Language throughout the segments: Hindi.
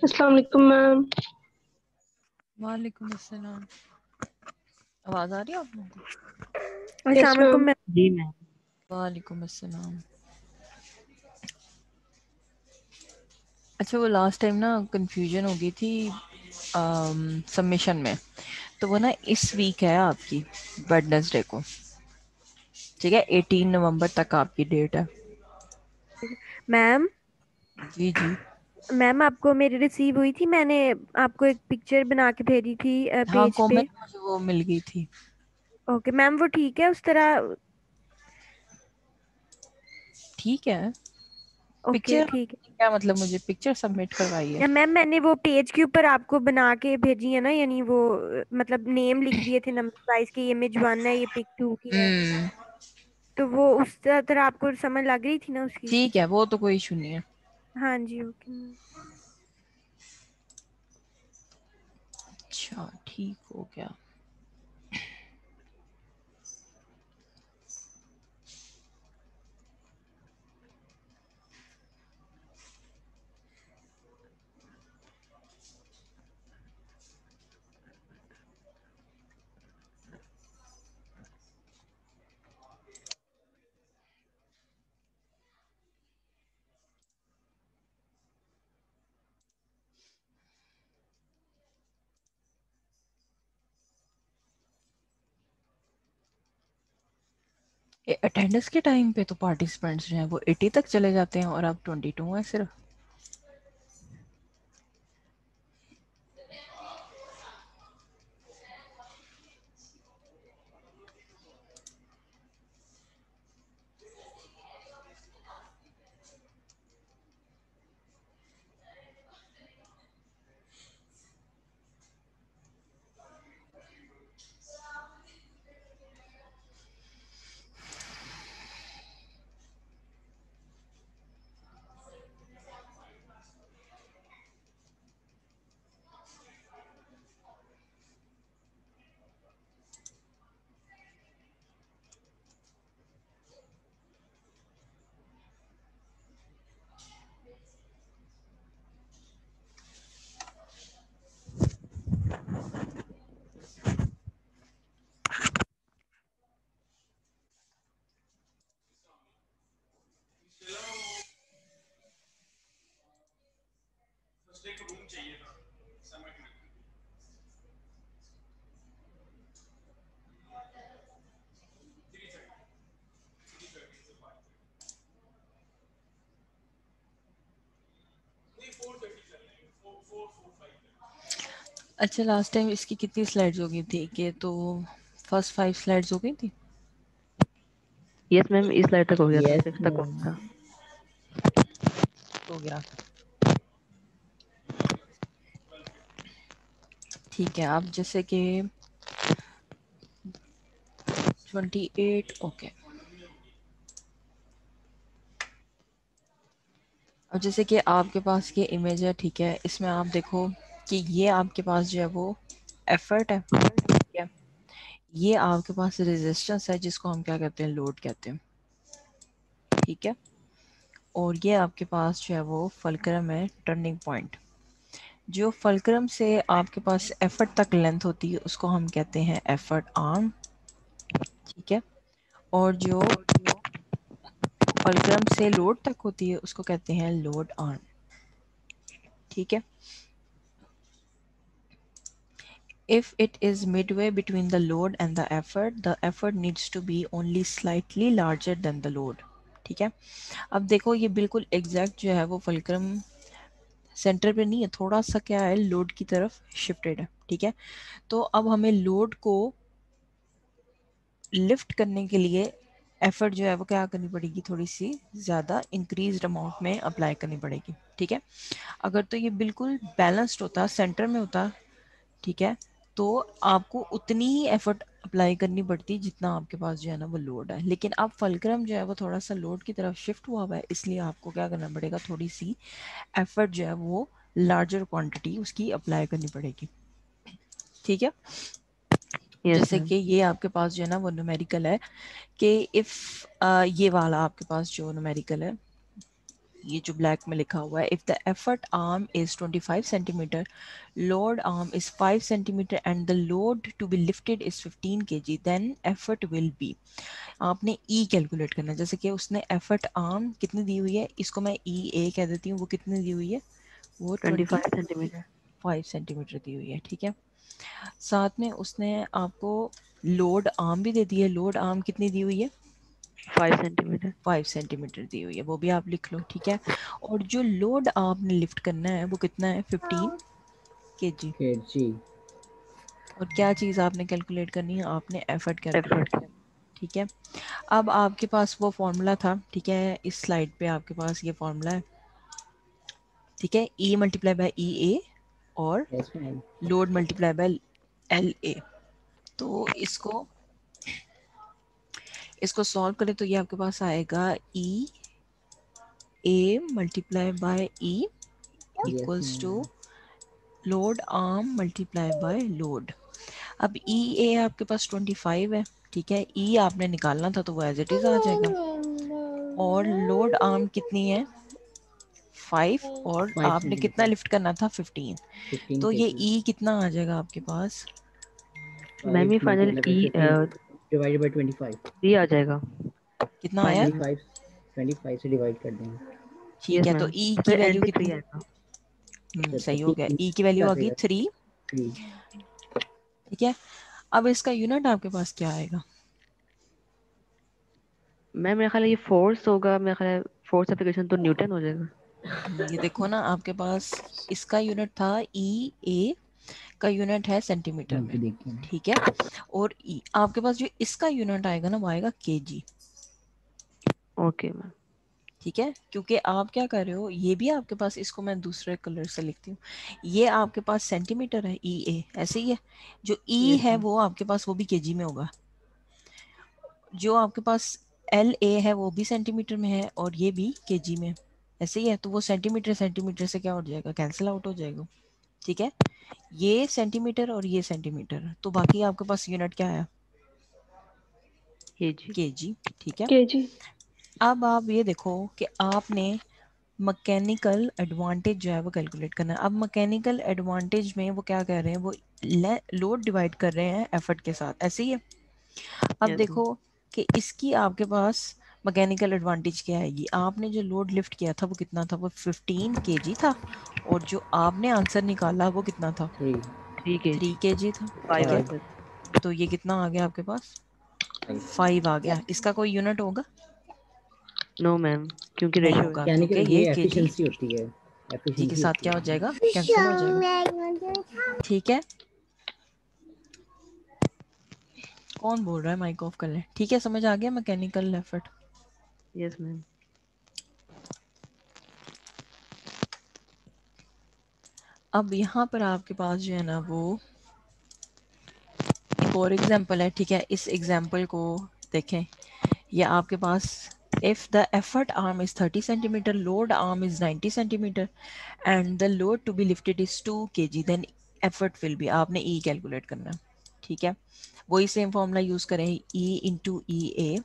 अस्सलाम वालेकुम मैम। वालेकुम अस्सलाम। आवाज आ रही है आप लोगों को? यस अस्सलाम वालेकुम मैम। मैम। जी मैम। वालेकुम अस्सलाम। अच्छा, वो लास्ट टाइम ना कंफ्यूजन हो गई थी सबमिशन में, तो वो ना इस वीक है आपकी, वेडनेसडे को। ठीक है, 18 नवंबर तक आपकी डेट है। मैम जी जी। मैम आपको मेरी रिसीव हुई थी, मैंने आपको एक पिक्चर बना के भेजी थी हाँ, पेज पे। कॉमन मुझे वो मिल गई थी। ओके मैम, वो ठीक है उस तरह? ठीक है। ओके पिक्चर ठीक क्या मतलब, मुझे पिक्चर सबमिट करवाई है? है मैम। मैंने वो पेज के ऊपर आपको बना के भेजी है ना, यानी वो मतलब नेम लिख दिए थे नंबर वाइज की, इमेज 1 है, ये पिक 2 की है। हम्म। तो वो उस तरह आपको समझ लग रही थी ना उसकी? ठीक है, वो तो कोई इशू नहीं है। हाँ जी, ओके मैम। अच्छा, ठीक हो गया। अटेंडेंस के टाइम पे तो पार्टिसिपेंट्स जो हैं वो 80 तक चले जाते हैं और अब 22 है सिर्फ। अच्छा, लास्ट टाइम इसकी कितनी स्लाइड्स हो गई थी कि तो फर्स्ट 5 स्लाइड्स हो गई थी? यस मैम, इस लाइट तक हो गया था, यस 6 तक हो मैम। गया था। हो गया। ठीक है, अब जैसे कि 28। ओके। अब जैसे कि आपके पास ये इमेज है, ठीक है, इसमें आप देखो कि ये आपके पास जो है वो एफर्ट है, ठीक है। ये आपके पास रेजिस्टेंस है जिसको हम क्या कहते हैं, लोड कहते हैं, ठीक है। और ये आपके पास जो है वो फलक्रम है, टर्निंग पॉइंट। जो फलक्रम से आपके पास एफर्ट तक लेंथ होती है उसको हम कहते हैं एफर्ट आर्म, ठीक है। और जो फलक्रम से लोड तक होती है उसको कहते हैं लोड आर्म, ठीक है। If it is midway between the load and the effort needs to be only slightly larger than the load, ठीक है। अब देखो ये बिल्कुल एग्जैक्ट जो है वो फलक्रम सेंटर पे नहीं है, थोड़ा सा क्या है, लोड की तरफ शिफ्टेड है, ठीक है। तो अब हमें लोड को लिफ्ट करने के लिए एफर्ट जो है वो क्या करनी पड़ेगी, थोड़ी सी ज़्यादा इंक्रीज्ड अमाउंट में अप्लाई करनी पड़ेगी, ठीक है। अगर तो ये बिल्कुल बैलेंस्ड होता, सेंटर में होता, ठीक है, तो आपको उतनी ही एफर्ट अप्लाई करनी पड़ती जितना आपके पास जो है ना वो लोड है। लेकिन अब फलक्रम जो है वो थोड़ा सा लोड की तरफ शिफ्ट हुआ है, इसलिए आपको क्या करना पड़ेगा, थोड़ी सी एफर्ट जो है वो लार्जर क्वांटिटी उसकी अप्लाई करनी पड़ेगी, ठीक है। यस जैसे मैम। कि ये आपके पास जो है ना वो न्यूमेरिकल है कि इफ़ ये वाला आपके पास जो न्यूमेरिकल है, ये जो ब्लैक में लिखा हुआ है, if the effort arm is 25 centimetre, load arm is 5 centimetre and the load to be lifted is 15 kg, then effort will be. आपने ई कैलकुलेट करना है। जैसे कि उसने एफर्ट आर्म कितनी दी हुई है, इसको मैं ई ए कह देती हूँ, वो कितनी दी हुई है, वो 25 सेंटीमीटर। 25 सेंटीमीटर दी हुई है, ठीक है। साथ में उसने आपको लोड आर्म भी दे दी है, लोड आर्म कितनी दी हुई है, 5 सेंटीमीटर। 5 सेंटीमीटर दी हुई है, वो भी आप लिख लो, ठीक है। और जो लोड आपने लिफ्ट करना है वो कितना है, 15 kg। और क्या चीज़ आपने कैलकुलेट करनी है, आपने एफर्ट कैलकुलेट एफर्ट। करना है, ठीक है। अब आपके पास वो फॉर्मूला था, ठीक है, इस स्लाइड पे आपके पास ये फॉर्मूला है, ठीक है, E multiply by E A और load multiply by L A. तो इसको सॉल्व करें तो ये आपके पास आएगा E A multiply by E equals to load arm multiply by load. अब ई ए आपके पास 25 है, ठीक है, ई आपने निकालना था तो वो एज इट इज आ जाएगा। और लोड आर्म कितनी है, 5, और आपने कितना लिफ्ट करना था, 15। तो ये ई कितना आ जाएगा आपके पास, मैम ये फाइनल ई डिवाइडेड बाय 25। 3 आ जाएगा कितना आया, फाइनल। 25 से डिवाइड कर देंगे। ठीक यस है। तो मैम, ई की फिर एंड वैल्यू पे 3 कितनी, आएगा। सही हो गया, ई की वैल्यू आ गई 3, ठीक है। अब इसका यूनिट आपके पास क्या आएगा, मैम मेरा ख्याल है ये फोर्स होगा, मेरा ख्याल है फोर्स एप्लीकेशन तो न्यूटन हो जाएगा। ये देखो ना, आपके पास इसका यूनिट था ई ए का यूनिट है सेंटीमीटर में, ठीक है। और ई आपके पास जो इसका यूनिट आएगा ना वो आएगा केजी, ओके मैम। ठीक है। क्योंकि आप क्या कर रहे हो, ये भी आपके पास, इसको मैं दूसरे कलर से लिखती हूँ, ये आपके पास सेंटीमीटर है ई ए, ऐसे ही है। जो ई है वो आपके पास वो भी केजी में होगा, जो आपके पास एल ए है वो भी सेंटीमीटर में है और ये भी केजी में, ऐसे ही है। तो वो सेंटीमीटर सेंटीमीटर से क्या हो जाएगा, कैंसिल आउट हो जाएगा, ठीक है। ये सेंटीमीटर और ये सेंटीमीटर, तो बाकी आपके पास यूनिट क्या है, केजी। केजी, ठीक है। केजी। अब आप ये देखो कि आपने मैकेनिकल एडवांटेज जो है वो कैलकुलेट करना है। अब मैकेनिकल एडवांटेज में वो क्या कर रहे हैं, वो लोड डिवाइड कर रहे हैं एफर्ट के साथ, ऐसे ही है। अब यस मैम। देखो कि इसकी आपके पास मैकेनिकल एडवांटेज क्या आएगी, आपने जो लोड लिफ्ट किया था वो कितना था, वो 15 kg था, और जो आपने आंसर निकाला वो कितना था, 3 केजी। 3 kg था, 5 ठीक है। आंसर। तो ये कितना आ गया आपके पास, 5 आ गया। इसका कोई यूनिट होगा, नो मैम, क्योंकि नहीं रेशियो है। होगा, क्योंकि ये केजी होती है, जी के साथ क्या हो जाएगा, कैंसिल हो जाएगा, ठीक है। कौन बोल रहा है, माइक ऑफ कर ले, ठीक है। समझ आ गया मैकेनिकल एफर्ट। Yes ma'am. अब यहाँ पर आपके पास जो है ना वो एक और एग्जांपल है, ठीक है। इस एग्जांपल को देखें, ये आपके पास if the effort arm is 30 centimeter, load arm is 90 centimeter and the load to be lifted is 2 kg, then effort will be, आपने E कैलकुलेट करना है, ठीक है। वही सेम फॉर्मूला यूज करें, E into E A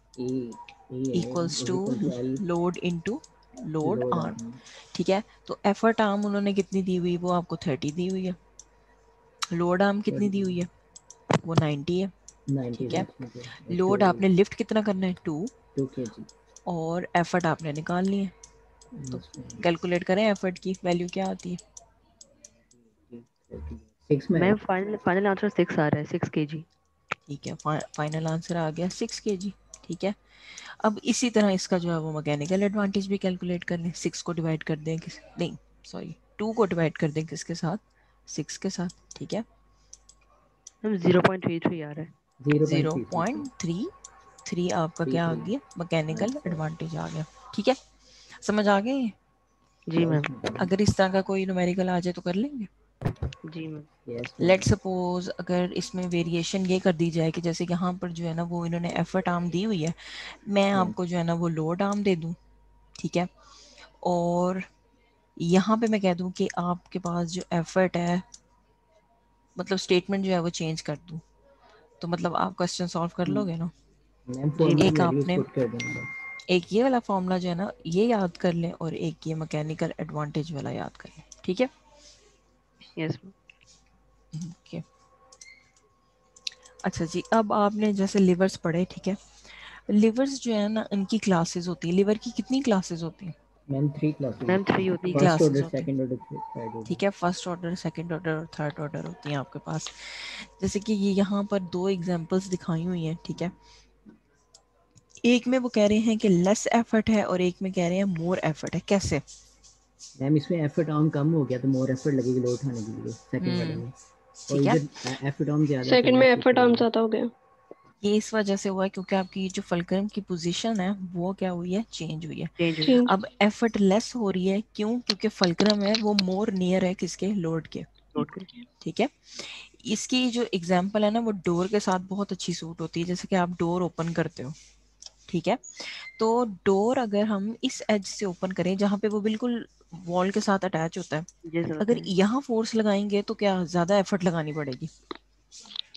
equals to load into load arm, ठीक है। तो एफर्ट आर्म उन्होंने कितनी दी हुई, वो आपको 30 दी हुई है। लोड आर्म कितनी दी हुई है, वो 90 है, ठीक है। लोड आपने लिफ्ट कितना करना है, 2 kg। और एफर्ट आपने निकालनी है, तो कैलकुलेट करें एफर्ट की वैल्यू क्या आती है, 6 में मैम फाइनल आंसर 6 आ रहा है, 6 केजी। ठीक है। फाइनल आंसर आ गया 6 kg, ठीक है। अब इसी तरह इसका जो है वो मैकेनिकल एडवांटेज भी कैलकुलेट कर लें। 6 को डिवाइड कर दें किस, नहीं सॉरी 2 को डिवाइड कर दें किसके साथ, 6 के साथ, ठीक है। मैम 0.33 आ रहा है। 0.33 आपका क्या आ गया, मैकेनिकल एडवांटेज आ गया, ठीक है। समझ आ गए, जी मैम। अगर इस तरह का कोई न्यूमेरिकल आ जाए तो कर लेंगे। जी मैम। लेट सपोज अगर इसमें वेरिएशन ये कर दी जाए कि जैसे यहाँ पर जो है ना वो इन्होंने एफर्ट आर्म दी हुई है, मैं आपको जो है ना वो लोड आर्म दे दूँ, ठीक है। और यहाँ पे मैं कह दूँ कि आपके पास जो एफर्ट है, मतलब स्टेटमेंट जो है वो चेंज कर दूँ, तो मतलब आप क्वेश्चन सॉल्व कर लोगे ना। जी मैम। एक आपने एक ये वाला फॉर्मूला जो है ना ये याद कर लें और एक ये मैकेनिकल एडवांटेज वाला याद कर लें, ठीक है। यस ओके अच्छा जी, अब आपने जैसे लिवर्स पढ़े, ठीक है। लिवर्स जो है ना इनकी क्लासेस होती है, लिवर की कितनी क्लासेस होती हैं? मैम 3 क्लासेस मैम होती 3 हैं, होती 3 है। फर्स्ट क्लासेस ऑर्डर, होती हैं, सेकंड ऑर्डर, थर्ड ऑर्डर। ठीक है। फर्स्ट ऑर्डर, सेकंड ऑर्डर और थर्ड ऑर्डर होती हैं आपके पास। जैसे कि ये यहाँ पर 2 एग्जांपल्स दिखाई हुई हैं, ठीक है। एक में वो कह रहे हैं कि लेस एफर्ट है और एक में कह रहे हैं मोर एफर्ट है। कैसे? मैम इसमें एफर्ट आर्म कम हो गया तो मोर एफर्ट लगेगी लोड उठाने के लिए सेकंड वाले में, और ठीक है। इधर एफर्ट आर्म ज्यादा है तो सेकंड में लेस एफर्ट आर्म लगेगी। ज्यादा हो गया। ये इस वजह से हुआ है क्योंकि आपकी जो फलक्रम की पोजीशन है वो क्या हुई है, चेंज हुई है। चेंज हुई। चेंज। अब एफर्ट लेस हो रही है, क्यों? क्योंकि फलक्रम है वो मोर नियर है किसके, लोड के, नोट करें। ठीक है। इसकी जो एग्जांपल है ना वो डोर के साथ बहुत अच्छी सूट होती है। जैसे कि आप डोर ओपन करते हो, ठीक है। तो डोर अगर हम इस एज से ओपन करें जहाँ पे वो बिल्कुल वॉल के साथ अटैच होता है, जैसे होता अगर है। यहाँ फोर्स लगाएंगे तो क्या ज्यादा एफर्ट लगानी पड़ेगी?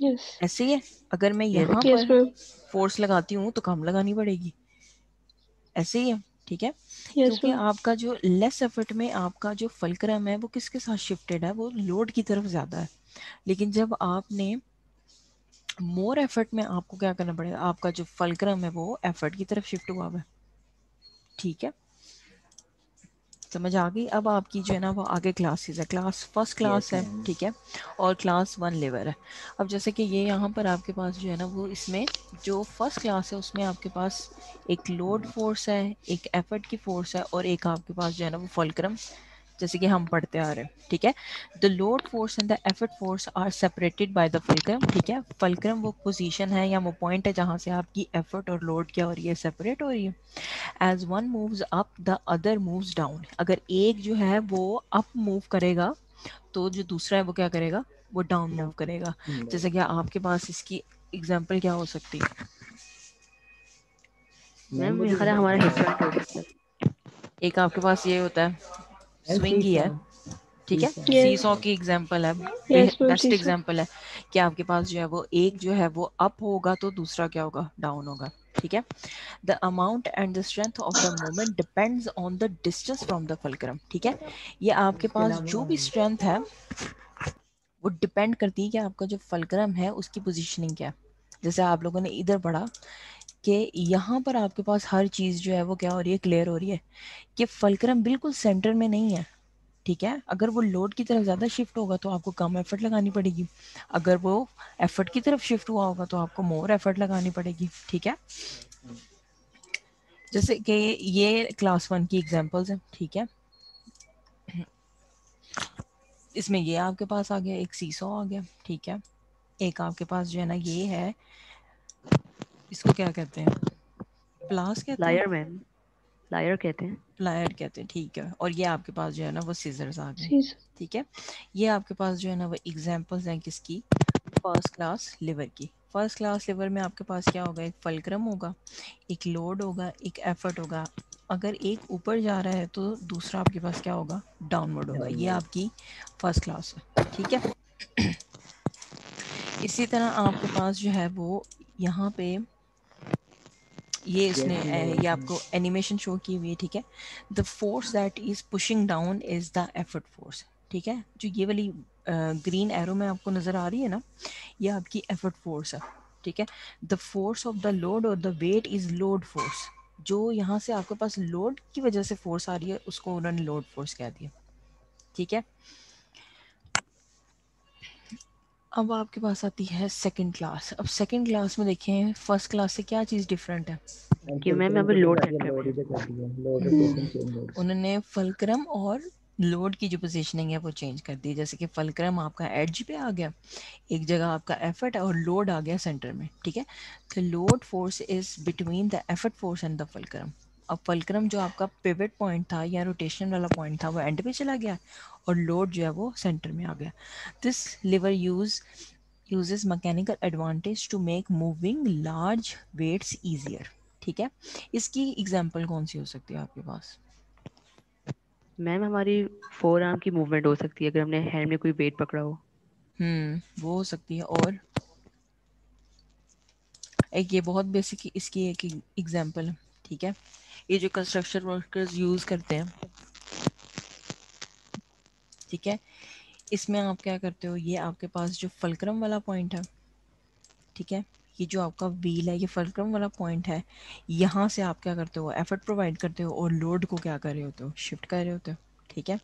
यस। ऐसे ही है। अगर मैं यस यहाँ यस पर मैम। फोर्स लगाती हूँ तो कम लगानी पड़ेगी। ऐसे ही है, ठीक है। यस क्योंकि मैम। आपका जो लेस एफर्ट में आपका जो फलक्रम है वो किसके साथ शिफ्टेड है, वो लोड की तरफ ज्यादा है। लेकिन जब आपने मोर एफर्ट में आपको क्या करना पड़ेगा, आपका जो फलक्रम है वो एफर्ट की तरफ शिफ्ट हुआ हुआ है, ठीक है। समझ आ गई? अब आपकी जो है ना वो आगे क्लासेस है, क्लास फर्स्ट क्लास यस है, मैम। ठीक है, और क्लास 1 लिवर है। अब जैसे कि ये यहाँ पर आपके पास जो है ना वो इसमें जो फर्स्ट क्लास है उसमें आपके पास एक लोड फोर्स है, एक एफर्ट की फोर्स है और एक आपके पास जो है ना वो फलक्रम, जैसे कि हम पढ़ते आ रहे हैं, ठीक है। The load force and the effort force are separated by the fulcrum, ठीक है। फलक्रम वो पोजीशन है या वो पॉइंट है जहाँ से आपकी एफर्ट और लोड क्या हो रही है, सेपरेट हो रही है। As one moves up the other moves down, अगर एक जो है वो अप मूव करेगा तो जो दूसरा है वो क्या करेगा, वो डाउन मूव करेगा। जैसे कि आपके पास इसकी एग्जांपल क्या हो सकती है? मैम मैम वो मेरा जो ख्याल है हमारा हिप जॉइंट हो सकता है। एक आपके पास ये होता है, मैम स्विंग ही सीसॉ, है, ठीक है। Seesaw yes. सीसॉ की एग्जांपल है, यस मैम बेस्ट सीसो। एग्जांपल है कि आपके पास जो है वो एक जो है वो अप होगा तो दूसरा क्या होगा, डाउन होगा, ठीक है। The amount and the strength of the moment depends on the distance from the fulcrum, ठीक है। ये आपके इसके पास जो अलावा भी स्ट्रेंथ है वो डिपेंड करती है कि आपका जो फलक्रम है उसकी पोजीशनिंग क्या है। जैसे आप लोगों ने इधर पढ़ा कि यहाँ पर आपके पास हर चीज़ जो है वो क्या हो रही है, क्लियर हो रही है कि फलक्रम बिल्कुल सेंटर में नहीं है, ठीक है। अगर वो लोड की तरफ ज़्यादा शिफ्ट होगा तो आपको कम एफर्ट लगानी पड़ेगी, अगर वो एफर्ट की तरफ शिफ्ट हुआ होगा तो आपको मोर एफर्ट लगानी पड़ेगी, ठीक है। जैसे कि ये क्लास 1 की एग्जांपल्स हैं, ठीक है। इसमें ये आपके पास आ गया, एक सीसॉ आ गया, ठीक है। एक आपके पास जो है ना ये है, इसको क्या कहते हैं, प्लास कहते हैं, लायर मैम, लायर कहते हैं। प्लायर कहते हैं, ठीक है। और ये आपके पास जो है ना वो सीजर्स आ गए, सीसो। ठीक है। ये आपके पास जो है ना वो एग्जांपल्स हैं किसकी, फर्स्ट क्लास लिवर की। फर्स्ट क्लास लिवर में आपके पास क्या होगा, एक फलक्रम होगा, एक लोड होगा, एक एफर्ट होगा। अगर एक ऊपर जा रहा है तो दूसरा आपके पास क्या होगा, डाउनवर्ड होगा। ये डाउनवर्ड। आपकी फर्स्ट क्लास है, ठीक है। इसी तरह आपके पास जो है वो यहाँ पे ये इसने यस ये आपको एनिमेशन शो की हुई है, ठीक है। The force that is pushing down is the effort force, ठीक है। जो ये वाली ग्रीन एरो में आपको नज़र आ रही है ना, ये आपकी एफर्ट फोर्स है, ठीक है। The force of the load और the weight is load force, जो यहाँ से आपके पास लोड की वजह से फोर्स आ रही है उसको उन्होंने लोड फोर्स कह दिया, ठीक है। अब आपके पास आती है सेकंड क्लास। अब सेकंड क्लास में देखें फर्स्ट क्लास से क्या चीज़ डिफरेंट है। कि मैम यहाँ पे लोड सेंटर है लोड हमारा। इधर कर दिया, लोड रोटेशन चेंज हो गई। उन्होंने फलक्रम और लोड की जो पोजीशनिंग है वो चेंज कर दी। जैसे कि फलक्रम आपका एज पे आ गया, एक जगह आपका एफर्ट और लोड आ गया सेंटर में, ठीक है। तो load force is between the effort force and the fulcrum. अब फलक्रम जो आपका पिवट पॉइंट था या रोटेशन वाला पॉइंट था वो एंड पे चला गया और लोड जो है वो सेंटर में आ गया। This liver uses mechanical advantage to make moving large weights easier, ठीक है। इसकी एग्जांपल कौन सी हो सकती है आपके पास? मैम हमारी फोर आर्म की मूवमेंट हो सकती है अगर हमने हैंड में कोई वेट पकड़ा हो। वो हो सकती है। और एक ये बहुत बेसिक इसकी एक एग्जांपल है, ठीक है, ये जो कंस्ट्रक्शन वर्कर्स यूज करते हैं, ठीक है, इसमें आप क्या करते हो, ये आपके पास जो फलक्रम वाला पॉइंट है, ठीक है, ये जो आपका व्हील है, ये फलक्रम वाला पॉइंट है, यहाँ से आप क्या करते हो, एफर्ट प्रोवाइड करते हो और लोड को क्या कर रहे होते हो, शिफ्ट कर रहे होते हो, ठीक है।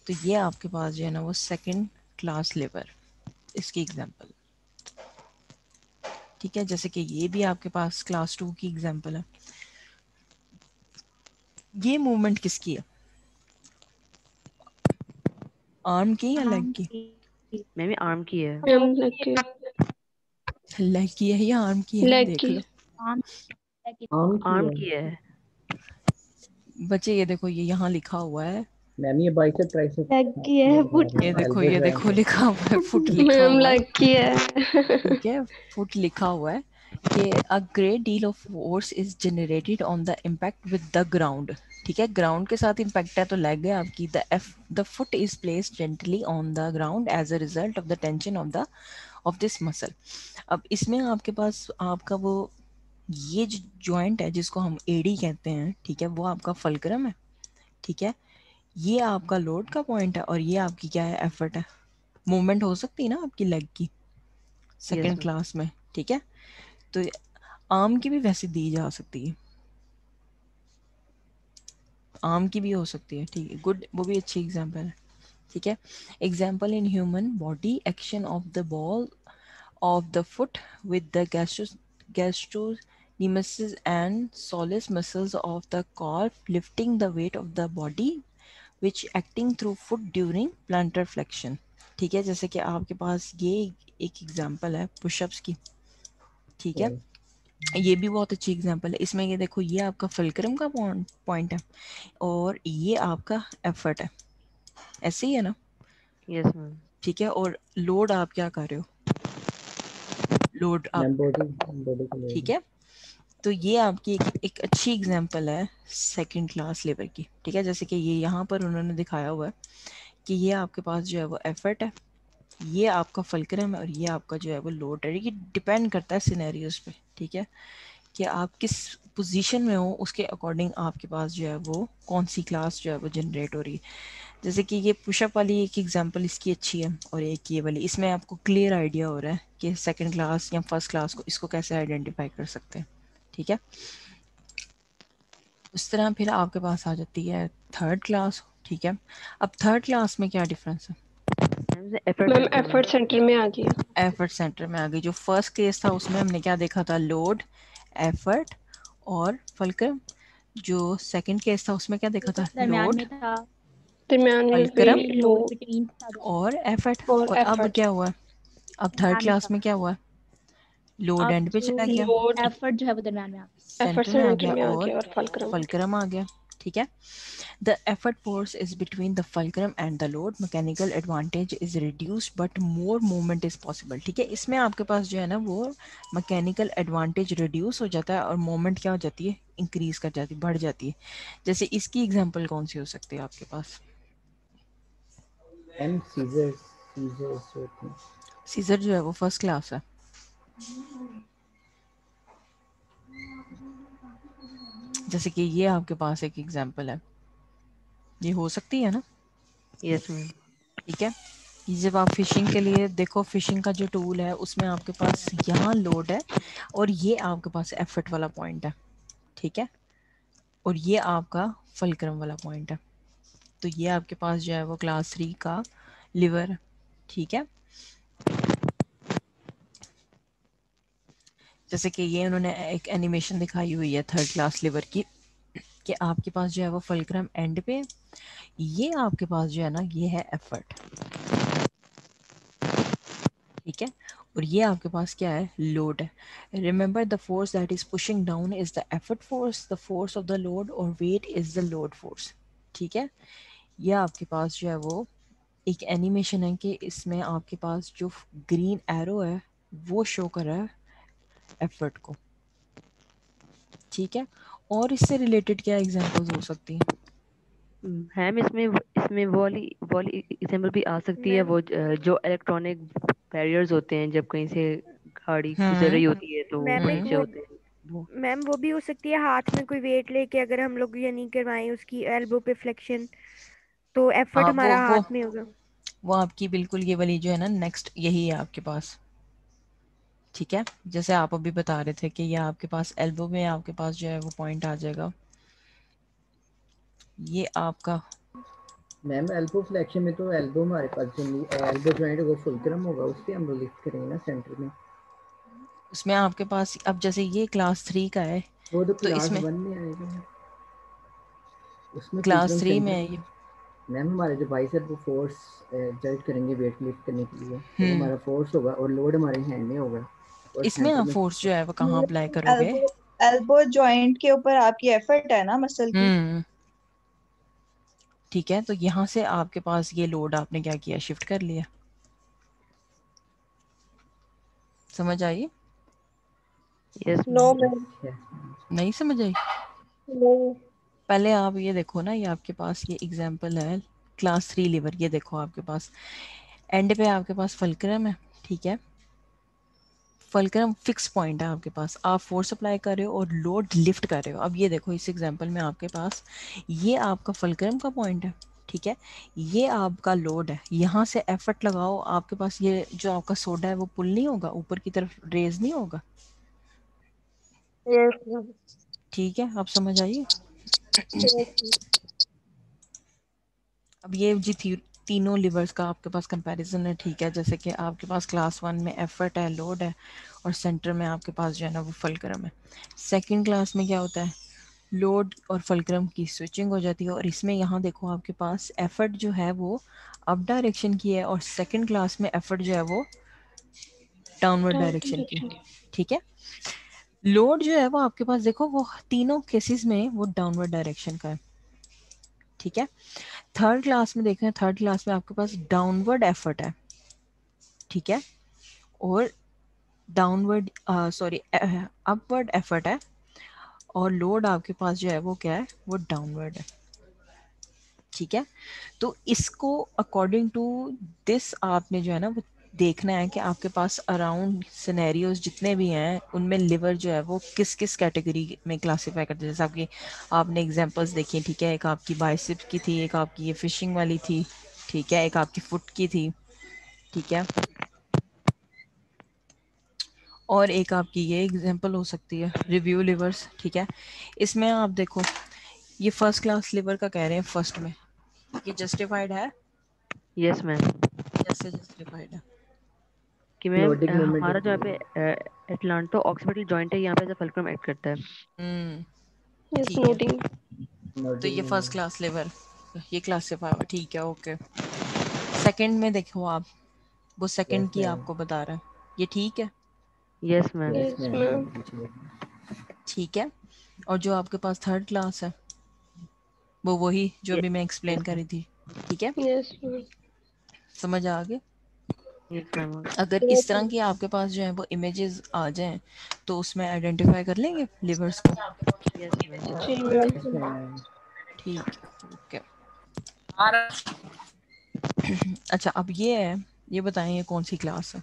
तो ये आपके पास जो है ना वो सेकंड क्लास लेबर, इसकी एग्जांपल, ठीक है। जैसे कि ये भी आपके पास क्लास 2 की एग्जांपल है। ये मूवमेंट किसकी है, आर्म की या लेग की, मैम ये आर्म की है। मैम लेग लेग की है या आर्म की है, देख की लो आर्म आर्म की की है है। बच्चे। ये देखो, ये यहाँ लिखा हुआ है, मैम, ये बाइसेप ट्राइसेप लेग की है, फुट ये देखो, एल्बो ये जॉइंट देखो है। लिखा हुआ है, फुट लिखा मैम हुआ है, लेग की है। ठीक है, फुट लिखा हुआ है कि a great deal of force is generated on the impact with the ground, ठीक है, ग्राउंड के साथ इम्पैक्ट है तो लेग है आपकी, the foot is placed gently on the ground as a result of the tension of this muscle. अब इसमें आपके पास आपका वो ये जो जॉइंट है जिसको हम एडी कहते हैं, ठीक है, वो आपका फलक्रम है, ठीक है, ये आपका लोड का पॉइंट है और ये आपकी क्या है, एफर्ट है। मूवमेंट हो सकती है ना आपकी लेग की यस सेकंड मैम। क्लास में, ठीक है। तो आर्म की भी वैसे दी जा सकती है, आर्म की भी हो सकती है, ठीक है, गुड, वो भी अच्छी एग्जांपल है, ठीक है। Example in human body action of the ball of the foot with the gastrocnemius and soleus muscles of the calf lifting the weight of the body which acting through foot during plantar flexion, ठीक है। जैसे कि आपके पास ये एक एग्जांपल है पुशअप्स की, ठीक है, ये भी बहुत अच्छी एग्जांपल है। इसमें ये देखो, ये आपका फुलक्रम का पॉइंट है और ये आपका एफर्ट है, ऐसे ही है ना, यस मैम। ठीक है। और लोड आप क्या कर रहे हो, लोड आप, मैम बॉडी बॉडी को ठीक लेंगे। है। तो ये आपकी एक अच्छी एग्जांपल है सेकंड क्लास लेबर की, ठीक है। जैसे कि ये यहाँ पर उन्होंने दिखाया हुआ है कि ये आपके पास जो है वो एफर्ट है, ये आपका फुलक्रम है और ये आपका जो है वो लोड है। ये डिपेंड करता है सिनेरियोज पे, ठीक है, कि आप किस पोजीशन में हो उसके अकॉर्डिंग आपके पास जो है वो कौन सी क्लास जो है वो जनरेट हो रही है। जैसे कि ये पुशअप वाली एक एग्जांपल इसकी अच्छी है और एक ये वाली, इसमें आपको क्लियर आइडिया हो रहा है कि सेकंड क्लास या फर्स्ट क्लास को इसको कैसे आइडेंटिफाई कर सकते हैं, ठीक है। उस तरह फिर आपके पास आ जाती है थर्ड क्लास, ठीक है। अब थर्ड क्लास में क्या डिफरेंस है, एफर्ट मैम सेंटर में। एफर्ट सेंटर में आ गई। एफर्ट सेंटर में आ गई। जो फर्स्ट केस था उसमें हमने क्या देखा था, लोड, एफर्ट और फुलक्रम। जो सेकंड केस था उसमें क्या देखा था, दरम्यान लोड, में था, दरम्यान में फुलक्रम भी लो लोड बिटवीन था, और एफर्ट। और और अब एफर्ट। क्या हुआ, अब थर्ड दरम्यान में क्लास था। में क्या हुआ, लोड अब एंड पे जो चला गया, लोड एफर्ट जो है वो दरम्यान में आ एफर्ट सेंटर में आ सेंटर गया में आ और गया और फलक्रम आ गया। फुलक्रम आ गया, ठीक है। The effort force is between the fulcrum and the load. Mechanical advantage is reduced but more movement is possible. ठीक है, इसमें आपके पास जो है ना वो मैकेनिकल एडवांटेज रिड्यूस हो जाता है और मोमेंट क्या हो जाती है, इंक्रीज कर जाती है, बढ़ जाती है। जैसे इसकी एग्जांपल कौन सी हो सकती है आपके पास, एंड सीजर्स होते हैं। सीजर जो है वो फर्स्ट क्लास है। जैसे कि ये आपके पास एक एग्जांपल है, ये हो सकती है ना, यस मैम। ठीक है। ये जब आप फिशिंग के लिए देखो, फिशिंग का जो टूल है उसमें आपके पास यहाँ लोड है और ये आपके पास एफर्ट वाला पॉइंट है, ठीक है, और ये आपका फुलक्रम वाला पॉइंट है। तो ये आपके पास जो है वो क्लास 3 का लिवर है, ठीक है। जैसे कि ये उन्होंने एक एनिमेशन दिखाई हुई है थर्ड क्लास लिवर की, कि आपके पास जो है वो फुलक्रम एंड पे, ये आपके पास जो है ना ये है एफर्ट, ठीक है, और ये आपके पास क्या है, लोड है। Remember the force that is pushing down is the effort force, the force of the load और weight is the load force, ठीक है। ये आपके पास जो है वो एक एनिमेशन है कि इसमें आपके पास जो ग्रीन एरो है वो शो कर रहा है एफर्ट को, ठीक है। और इससे रिलेटेड क्या एग्जांपल्स हो सकती हैं, मैम इसमें वो वाली एग्जाम्पल भी आ सकती है, मैम वो जो इलेक्ट्रॉनिक बैरियर्स होते हैं जब कहीं से गाड़ी गुजर रही होती है तो वो मैम एक नीचे वो होते हैं। वो मैम वो भी हो सकती है हाथ में कोई वेट लेके अगर हम लोग यानी करवाएं उसकी एल्बो पे फ्लेक्शन, तो एफर्ट हाँ हमारा हाथ में होगा। वो आपकी बिल्कुल ये वाली जो है ना नेक्स्ट यही है आपके पास, ठीक है। जैसे आप अभी बता रहे थे कि ये आपके पास एल्बो में आपके पास जो है वो पॉइंट आ जाएगा, ये आपका मैम एल्बो फ्लेक्शन में तो एल्बो हमारे पास जो एल्बो जॉइंट वो फुलक्रम होगा, उससे हम लोग लिफ्ट करेंगे ना सेंटर में। उसमें आपके पास अब जैसे ये क्लास 3 का है वो तो तो क्लास इसमें 1 में आएगा, उसमें क्लास फुलक्रम 3 में सेंटर है में। ये। मैम हमारे जो बाइसेप वो फोर्स जज करेंगे वेट लिफ्ट करने के लिए, तो हम्म हमारा फोर्स होगा और लोड हमारे हैंड में होगा और इसमें सेंटर आप में। फोर्स जो है वो कहाँ अप्लाई करोगे? एल्बो एल्बो जॉइंट के ऊपर आपकी एफर्ट है ना मसल की। हम्म ठीक है, तो यहाँ से आपके पास ये लोड आपने क्या किया, शिफ्ट कर लिया। समझ आई? Yes no ma'am. मैम, नहीं समझ आई? नो। पहले आप ये देखो ना, ये आपके पास ये एग्जांपल है क्लास 3 लीवर, ये देखो आपके पास एंड पे आपके पास फलक्रम है, ठीक है। फलक्रम फिक्स पॉइंट है आपके पास, आप फोर्स अप्लाई कर रहे हो और लोड लिफ्ट कर रहे हो। अब ये देखो इस एग्जांपल में आपके पास ये आपका फलक्रम का पॉइंट है, ठीक है। ये आपका लोड है, यहाँ से एफर्ट लगाओ, आपके पास ये जो आपका सोडा है वो पुल नहीं होगा, ऊपर की तरफ रेज नहीं होगा, यस मैम, ठीक है। आप समझ आइए। यस अब ये जी तीनों लिवर्स का आपके पास कंपैरिजन है, ठीक है। जैसे कि आपके पास क्लास 1 में एफर्ट है, लोड है, और सेंटर में आपके पास जो है ना वो फलक्रम है। सेकंड क्लास में क्या होता है, लोड और फलक्रम की स्विचिंग हो जाती है, और इसमें यहाँ देखो आपके पास एफर्ट जो है वो अप डायरेक्शन की है, और सेकंड क्लास में एफर्ट जो है वो डाउनवर्ड डाउन डायरेक्शन की, डायरेक्शन की। ठीक है। लोड जो है वो आपके पास देखो वो तीनों केसेस में वो डाउनवर्ड डायरेक्शन का है, ठीक है। थर्ड क्लास में देखें, थर्ड क्लास में आपके पास डाउनवर्ड एफर्ट है, ठीक है, और डाउनवर्ड सॉरी अपवर्ड एफर्ट है, और लोड आपके पास जो है वो क्या है, वो डाउनवर्ड है, ठीक है। तो इसको अकॉर्डिंग टू दिस आपने जो है ना वो देखना है कि आपके पास अराउंड सिनेरियोज जितने भी हैं उनमें लिवर जो है वो किस किस कैटेगरी में क्लासिफाई करते हैं। जैसे आपकी आपने एग्जांपल्स देखी, ठीक है, एक आपकी बाइसेप्स की थी, एक आपकी ये फिशिंग वाली थी, ठीक है, एक आपकी फुट की थी, ठीक है, और एक आपकी ये एग्जांपल हो सकती है रिव्यू लिवर्स, ठीक है। इसमें आप देखो ये फर्स्ट क्लास लिवर का कह रहे हैं फर्स्ट में, ये जस्टिफाइड है? Yes ma'am. कैसे जस्टिफाइड है? कि मैम लोडिंग मूवमेंट हमारा होती जो है। यहाँ पे एटलांटो ऑक्सीपिटल जॉइंट है, यहाँ पे फुलक्रम एक्ट करता है। यस ठीक है, नोटिंग। तो लोडिंग ये फर्स्ट मूवमेंट। क्लास लेवल ये क्लासिफाई हुआ, ठीक है, ओके। सेकंड में देखो आप, वो सेकंड यस की मैम, आपको बता रहा है, ये ठीक है, yes ma'am. Yes yes ma'am. Ma'am, ठीक है। और जो आपके पास थर्ड क्लास है वो वही जो अभी मैं एक्सप्लेन यस कर रही थी, ठीक है। यस मैम, समझ आ गए? Yes ma'am. अगर इस तरह की आपके पास जो है वो इमेजेस आ जाएं तो उसमें आइडेंटिफाई कर लेंगे लिवर्स को, यस मैम। जी मैम। Yes ma'am. ठीक है, ओके। अच्छा अब ये है, ये बताएं ये कौन सी क्लास है?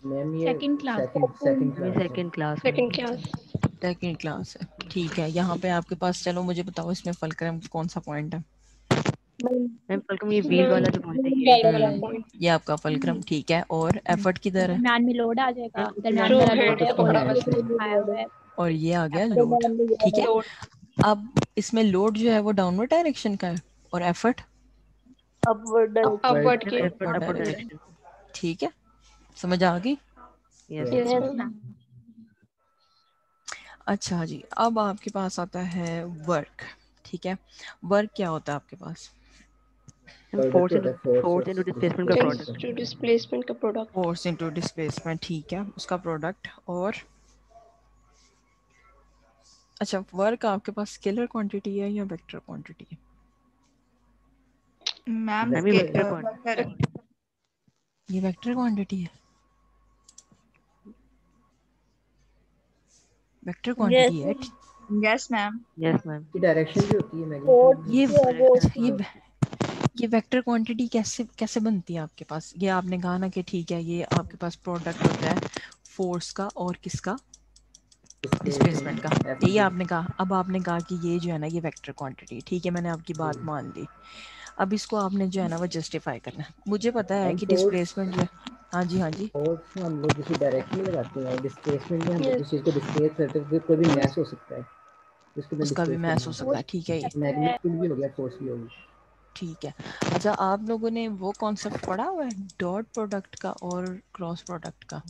मैम ये सेकंड क्लास। सेकंड सेकंड अभी क्लास है। सेकंड क्लास में। Second class. सेकंड क्लास है, ठीक है। यहाँ पे आपके पास, चलो मुझे बताओ इसमें फलक्रम कौन सा पॉइंट है? मैम फुलक्रम ये व्हील मैम वाला जो पॉइंट है ये। वाला पॉइंट ये आपका फलक्रम, ठीक है। और एफर्ट किधर है? दरम्यान में लोड आ जाएगा, मैम दरम्यान जो वाला हेड लोड है है उसको और हैंड वो से दिखाया हुआ है और ये आ गया effort। लोड, ठीक है। लोड अब इसमें लोड जो है वो डाउनवर्ड डायरेक्शन का है, और एफर्ट अपवर्ड अपवर्ड के। Effort upward upper direction, direction. ठीक है। समझ आ गई? Yes yes yes yes ma'am, ma'am. अच्छा जी, अब आपके पास आता है वर्क, ठीक है। वर्क क्या होता है आपके पास? मैम प्रोडक्ट होता है फोर्स इनटू डिस्प्लेसमेंट का डिस्प्लेसमेंट प्रोडक्ट। जो डिस्प्लेसमेंट का प्रोडक्ट। फोर्स इनटू डिस्प्लेसमेंट, ठीक है, उसका प्रोडक्ट। और अच्छा, वर्क आपके पास स्केलर क्वांटिटी है या वेक्टर क्वांटिटी है? मैम मैम ये वेक्टर ये वेक्टर क्वांटिटी है, वेक्टर क्वांटिटी है। Yes ma'am. Yes ma'am. की डायरेक्शन भी होती है मैग्नीट्यूड ये में। ये ये वेक्टर क्वांटिटी कैसे कैसे बनती है आपके पास? ये आपने कहा ना कि ठीक है, ये आपके पास प्रोडक्ट होता है फोर्स का और किसका? डिस्प्लेसमेंट का, F यही आपने कहा। अब आपने कहा कि ये जो है ना ये वेक्टर क्वांटिटी, ठीक है, मैंने आपकी बात मान ली। अब इसको आपने जो है ना वो जस्टिफाई करना है। मुझे पता है हम कि फोर्स डिस्प्लेसमेंट जो है, हाँ जी हाँ जी, फोर्स हम लोग किसी डायरेक्शन में लगाते हैं, और डिस्प्लेसमेंट में हम लोग Yes. किसी चीज़ को डिस्प्लेस करते हैं, तो कोई भी मैस हो सकता है जिसको मैं उसका भी डिस्प्लेस मैच हो करूँगा। सकता है, ठीक है ये, मैग्नीट्यूड भी हो गया, फोर्स भी होगी। ठीक है। अच्छा, आप लोगों ने वो कॉन्सेप्ट पढ़ा हुआ है डॉट प्रोडक्ट का और क्रॉस प्रोडक्ट का?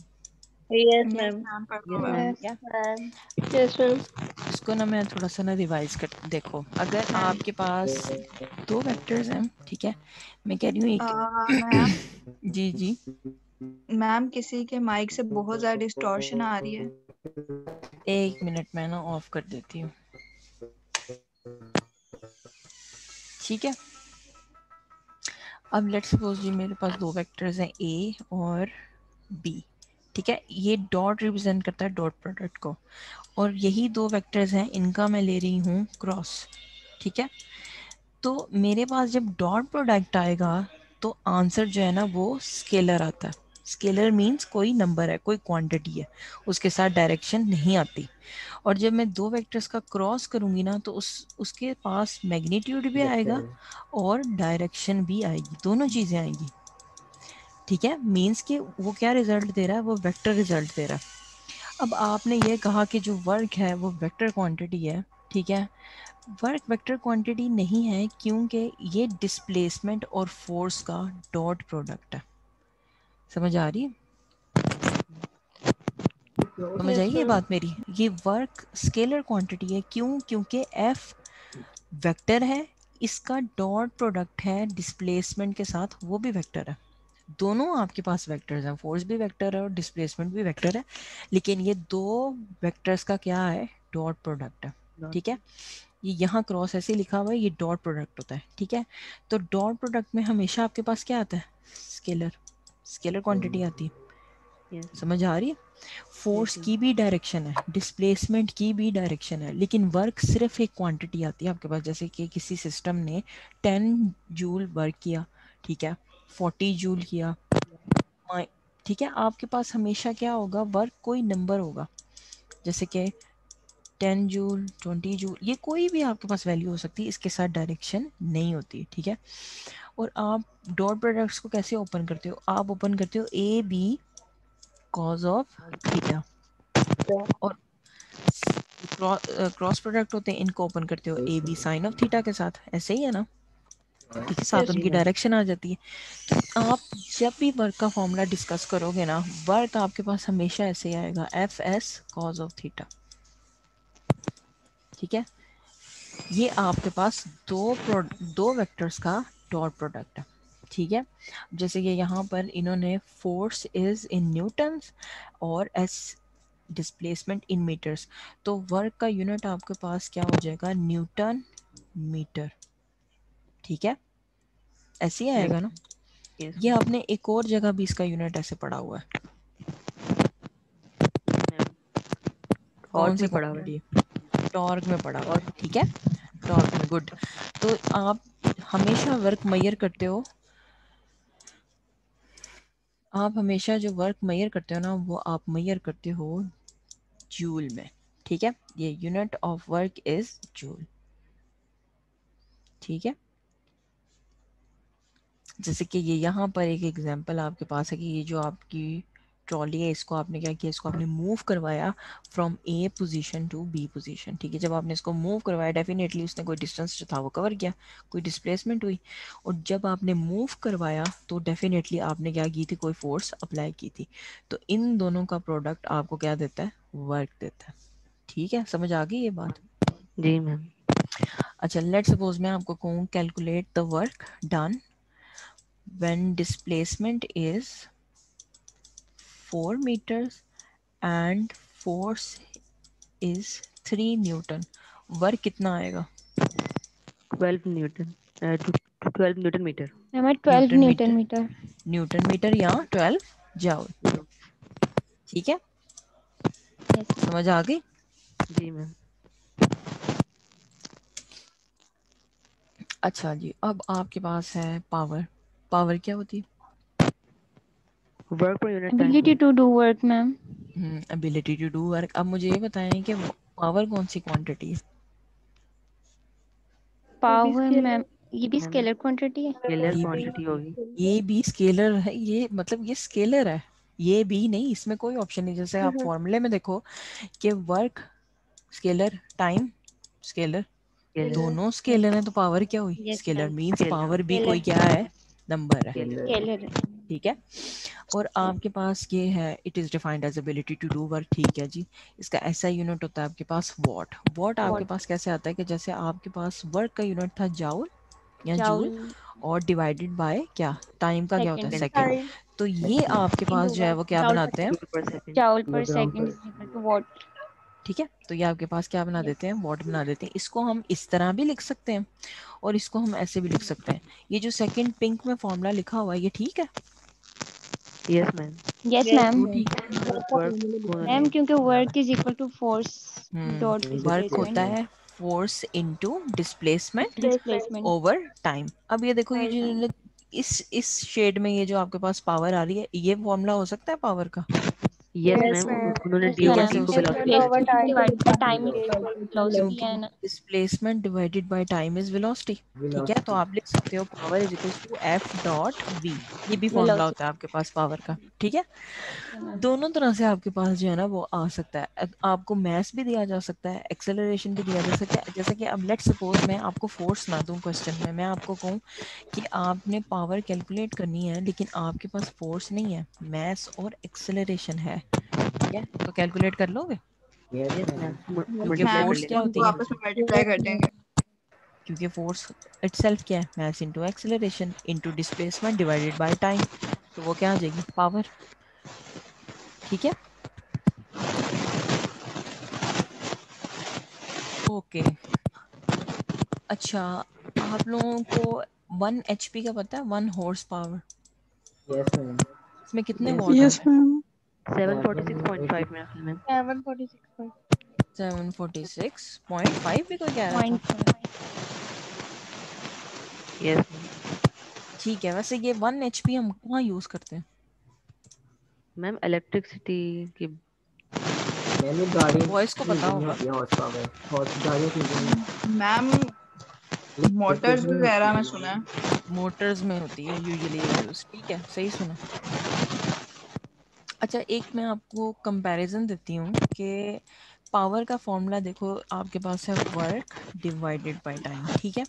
Yes, yes ma'am. मैम पढ़ा यस हुआ मैम। है। Yes, क्या ma'am. Yes, ma'am. इसको ना मैं थोड़ा सा ना रिवाइज कर, देखो अगर आपके पास दो वेक्टर्स हैं, ठीक है, मैं कह रही हूँ मैम एक जी जी, मैम किसी के माइक से बहुत ज्यादा डिस्टॉर्शन आ रही है। एक मिनट मैं ना ऑफ कर देती हूँ, ठीक है। अब लेट्स सपोज जी मेरे पास दो वेक्टर्स हैं ए और बी, ठीक है, ये डॉट रिप्रेजेंट करता है डॉट प्रोडक्ट को, और यही दो वेक्टर्स हैं, इनका मैं ले रही हूँ क्रॉस, ठीक है। तो मेरे पास जब डॉट प्रोडक्ट आएगा तो आंसर जो है ना वो स्केलर आता है। स्केलर मीन्स कोई नंबर है, कोई क्वांटिटी है, उसके साथ डायरेक्शन नहीं आती। और जब मैं दो वेक्टर्स का क्रॉस करूंगी ना तो उसके पास मैग्नीट्यूड भी आएगा और डायरेक्शन भी आएगी, दोनों चीज़ें आएंगी, ठीक है। मीन्स कि वो क्या रिजल्ट दे रहा है, वो वेक्टर रिजल्ट दे रहा है। अब आपने ये कहा कि जो वर्क है वो वेक्टर क्वांटिटी है, ठीक है। वर्क वेक्टर क्वांटिटी नहीं है क्योंकि ये डिस्प्लेसमेंट और फोर्स का डॉट प्रोडक्ट है। समझ आ रही है? समझ आई Yes, ये ma'am. बात मेरी? ये वर्क स्केलर क्वांटिटी है, क्यों? क्योंकि एफ वेक्टर है, इसका डॉट प्रोडक्ट है डिस्प्लेसमेंट के साथ, वो भी वेक्टर है। दोनों आपके पास वेक्टर्स हैं, फोर्स भी वेक्टर है और डिस्प्लेसमेंट भी वेक्टर है, लेकिन ये दो वेक्टर्स का क्या है, डॉट प्रोडक्ट है, ठीक है। ये यहाँ क्रॉस ऐसे लिखा हुआ है, ये डॉट प्रोडक्ट होता है, ठीक है। तो डॉट प्रोडक्ट में हमेशा आपके पास क्या आता है, स्केलर, स्केलर क्वांटिटी आती है। यस समझ आ रही है? फोर्स यस की भी डायरेक्शन है, डिस्प्लेसमेंट की भी डायरेक्शन है, लेकिन वर्क सिर्फ एक क्वांटिटी आती है आपके पास। जैसे कि किसी सिस्टम ने 10 जूल वर्क किया, ठीक है, 40 जूल किया, ठीक है, आपके पास हमेशा क्या होगा, वर्क कोई नंबर होगा, जैसे कि 10 जूल, 20 जूल, ये कोई भी आपके पास वैल्यू हो सकती है, इसके साथ डायरेक्शन नहीं होती, ठीक है। और आप डॉट प्रोडक्ट्स को कैसे ओपन करते हो, आप ओपन करते हो A B cos of theta, और क्रॉस प्रोडक्ट होते हैं, इनको ओपन करते हो A B sine of theta के साथ, ऐसे ही है ना, ठीक है, साथ Yes. जी उनकी मैम। डायरेक्शन आ जाती है। तो आप जब भी वर्क का फॉर्मूला डिस्कस करोगे ना, वर्क आपके पास हमेशा ऐसे ही आएगा, F S cause of theta, ठीक है। ये आपके पास दो वेक्टर्स का डॉट प्रोडक्ट है, ठीक है। जैसे कि यहाँ पर इन्होंने फोर्स इज इन न्यूटन्स और एस डिस्प्लेसमेंट इन मीटर्स, तो वर्क का यूनिट आपके पास क्या हो जाएगा, न्यूटन मीटर, ठीक है, ऐसे ही आएगा ना। यस ये आपने एक और जगह भी इसका यूनिट ऐसे पढ़ा हुआ है, और कौन सी में पड़ा हुआ है। क्वांटिटी, टॉर्क में पढ़ा हुआ है, ठीक है, टॉर्क में, गुड। तो आप हमेशा वर्क मेजर करते हो, आप हमेशा जो वर्क मेजर करते हो ना, वो आप मेजर करते हो जूल में, ठीक है। ये unit of work is joule, ठीक है। जैसे कि ये यहाँ पर एक एग्जांपल आपके पास है कि ये जो आपकी ट्रॉली है, इसको आपने क्या किया, इसको आपने मूव करवाया from A position to B position, ठीक है। जब आपने इसको मूव करवाया, डेफिनेटली उसने कोई डिस्टेंस जो था वो कवर किया, कोई डिस्प्लेसमेंट हुई, और जब आपने मूव करवाया तो डेफिनेटली आपने क्या की थी, कोई फोर्स अप्लाई की थी। तो इन दोनों का प्रोडक्ट आपको क्या देता है, वर्क देता है, ठीक है। समझ आ गई ये बात? जी मैम। अच्छा, लेट सपोज मैं आपको कहूँ calculate the work done when displacement is 4 meters and force is 3 Newton, work कितना आएगा, 12 न्यूटन टू 12 न्यूटन मीटर। हमें 12 newton newton metre, metre. Newton metre या 12 जाउल, ठीक है। यस समझ आ गई? जी मैम। अच्छा जी, अब आपके पास है पावर। पावर क्या होती है? वर्क पर unit time. Ability to do work ma'am. Ability to do work. अब मुझे ये बताएं कि पावर कौन सी क्वांटिटी है? पावर मैम ये भी स्केलर क्वांटिटी है। स्केलर ये क्वांटिटी होगी। ये भी स्केलर है, ये मतलब ये स्केलर है, ये भी नहीं, इसमें कोई ऑप्शन नहीं। जैसे आप फॉर्मूले में देखो कि work scalar, time scalar, scalar दोनों स्केलर हैं, तो पावर क्या हुई? Yes, scalar ma'am. Means Scalar. Power भी कोई क्या है? नंबर है, स्केलर है। ठीक है। और आपके पास ये है, it is defined as ability to do work, ठीक है जी। इसका ऐसा यूनिट होता है आपके पास वॉट। वॉट आपके पास कैसे आता है कि जैसे आपके पास वर्क का यूनिट था जाउल या जूल, जाउल और डिवाइडेड बाय क्या, टाइम का क्या होता है? सेकंड। सेकंड। तो ये आपके पास जो है वो क्या बनाते हैं? जूल पर सेकंड। जाउल पर second is equal to watt. ठीक है, तो ये आपके पास क्या बना देते हैं? वॉट बना देते हैं। इसको हम इस तरह भी लिख सकते हैं और इसको हम ऐसे भी लिख सकते हैं। ये जो सेकंड पिंक में फॉर्मूला लिखा हुआ है ये ठीक है? Yes ma'am. Yes ma'am. ठीक है। वर्क मैम क्योंकि work is equal to force dot work होता डिस्प्लेसमेंट है force into displacement displacement. Over time. अब ये देखो, ये जो इस शेड में ये जो आपके पास पावर आ रही है, ये फॉर्मूला हो सकता है पावर का? यस मैम, उन्होंने ये कैसे DOT हो को सकता है? Velocity divided by time velocity क्योंकि है ना। Displacement divided by time is velocity, ठीक है। तो आप लिख सकते हो power is equal to F dot V, ये भी फॉर्मूला होता है आपके पास पावर का, ठीक है। दोनों तरह से आपके पास जो है ना वो आ सकता है। आपको मैस भी दिया जा सकता है, एक्सेलरेशन भी दिया जा सकता है। जैसे कि अब लेट सपोज मैं आपको फोर्स ना दूं क्वेश्चन में, मैं आपको कहूँ कि आपने पावर कैलकुलेट करनी है लेकिन आपके पास फोर्स नहीं है, मैस और एक्सेलरेशन है, ठीक है, तो कैलकुलेट कर लोगे? यस मैम, क्योंकि मल्टीप्लाई कर फोर्स क्या लेंगे। होती उनको है? आपस में मल्टीप्लाई कर देंगे। क्योंकि फोर्स इटसेल्फ क्या है? Mass into acceleration into displacement divided by time, तो वो क्या आ जाएगी? पावर, ठीक है। ओके, अच्छा, आप लोगों को 1 HP का पता है? 1 हॉर्स पावर, यस मैम। इसमें कितने Yes, वॉट यस आते हैं? मैम। 746.5 मेरा ख्याल मैम। 746.5 भी कोई कह रहा था? यस ठीक है, वैसे ये 1 HP हम कहाँ यूज करते हैं? मैम, इलेक्ट्रिसिटी की। मैंने गाड़ी वॉइस को पता होगा। हॉर्स पावर, हॉर्स गाड़ियों की मैम मोटर्स वगैरह में सुना है। मोटर्स में होती है यूजुअली यूज, ठीक है, सही सुना। अच्छा, एक मैं आपको कंपैरिजन देती हूँ कि पावर का फॉर्मूला देखो, आपके पास है वर्क डिवाइडेड बाय टाइम, ठीक है।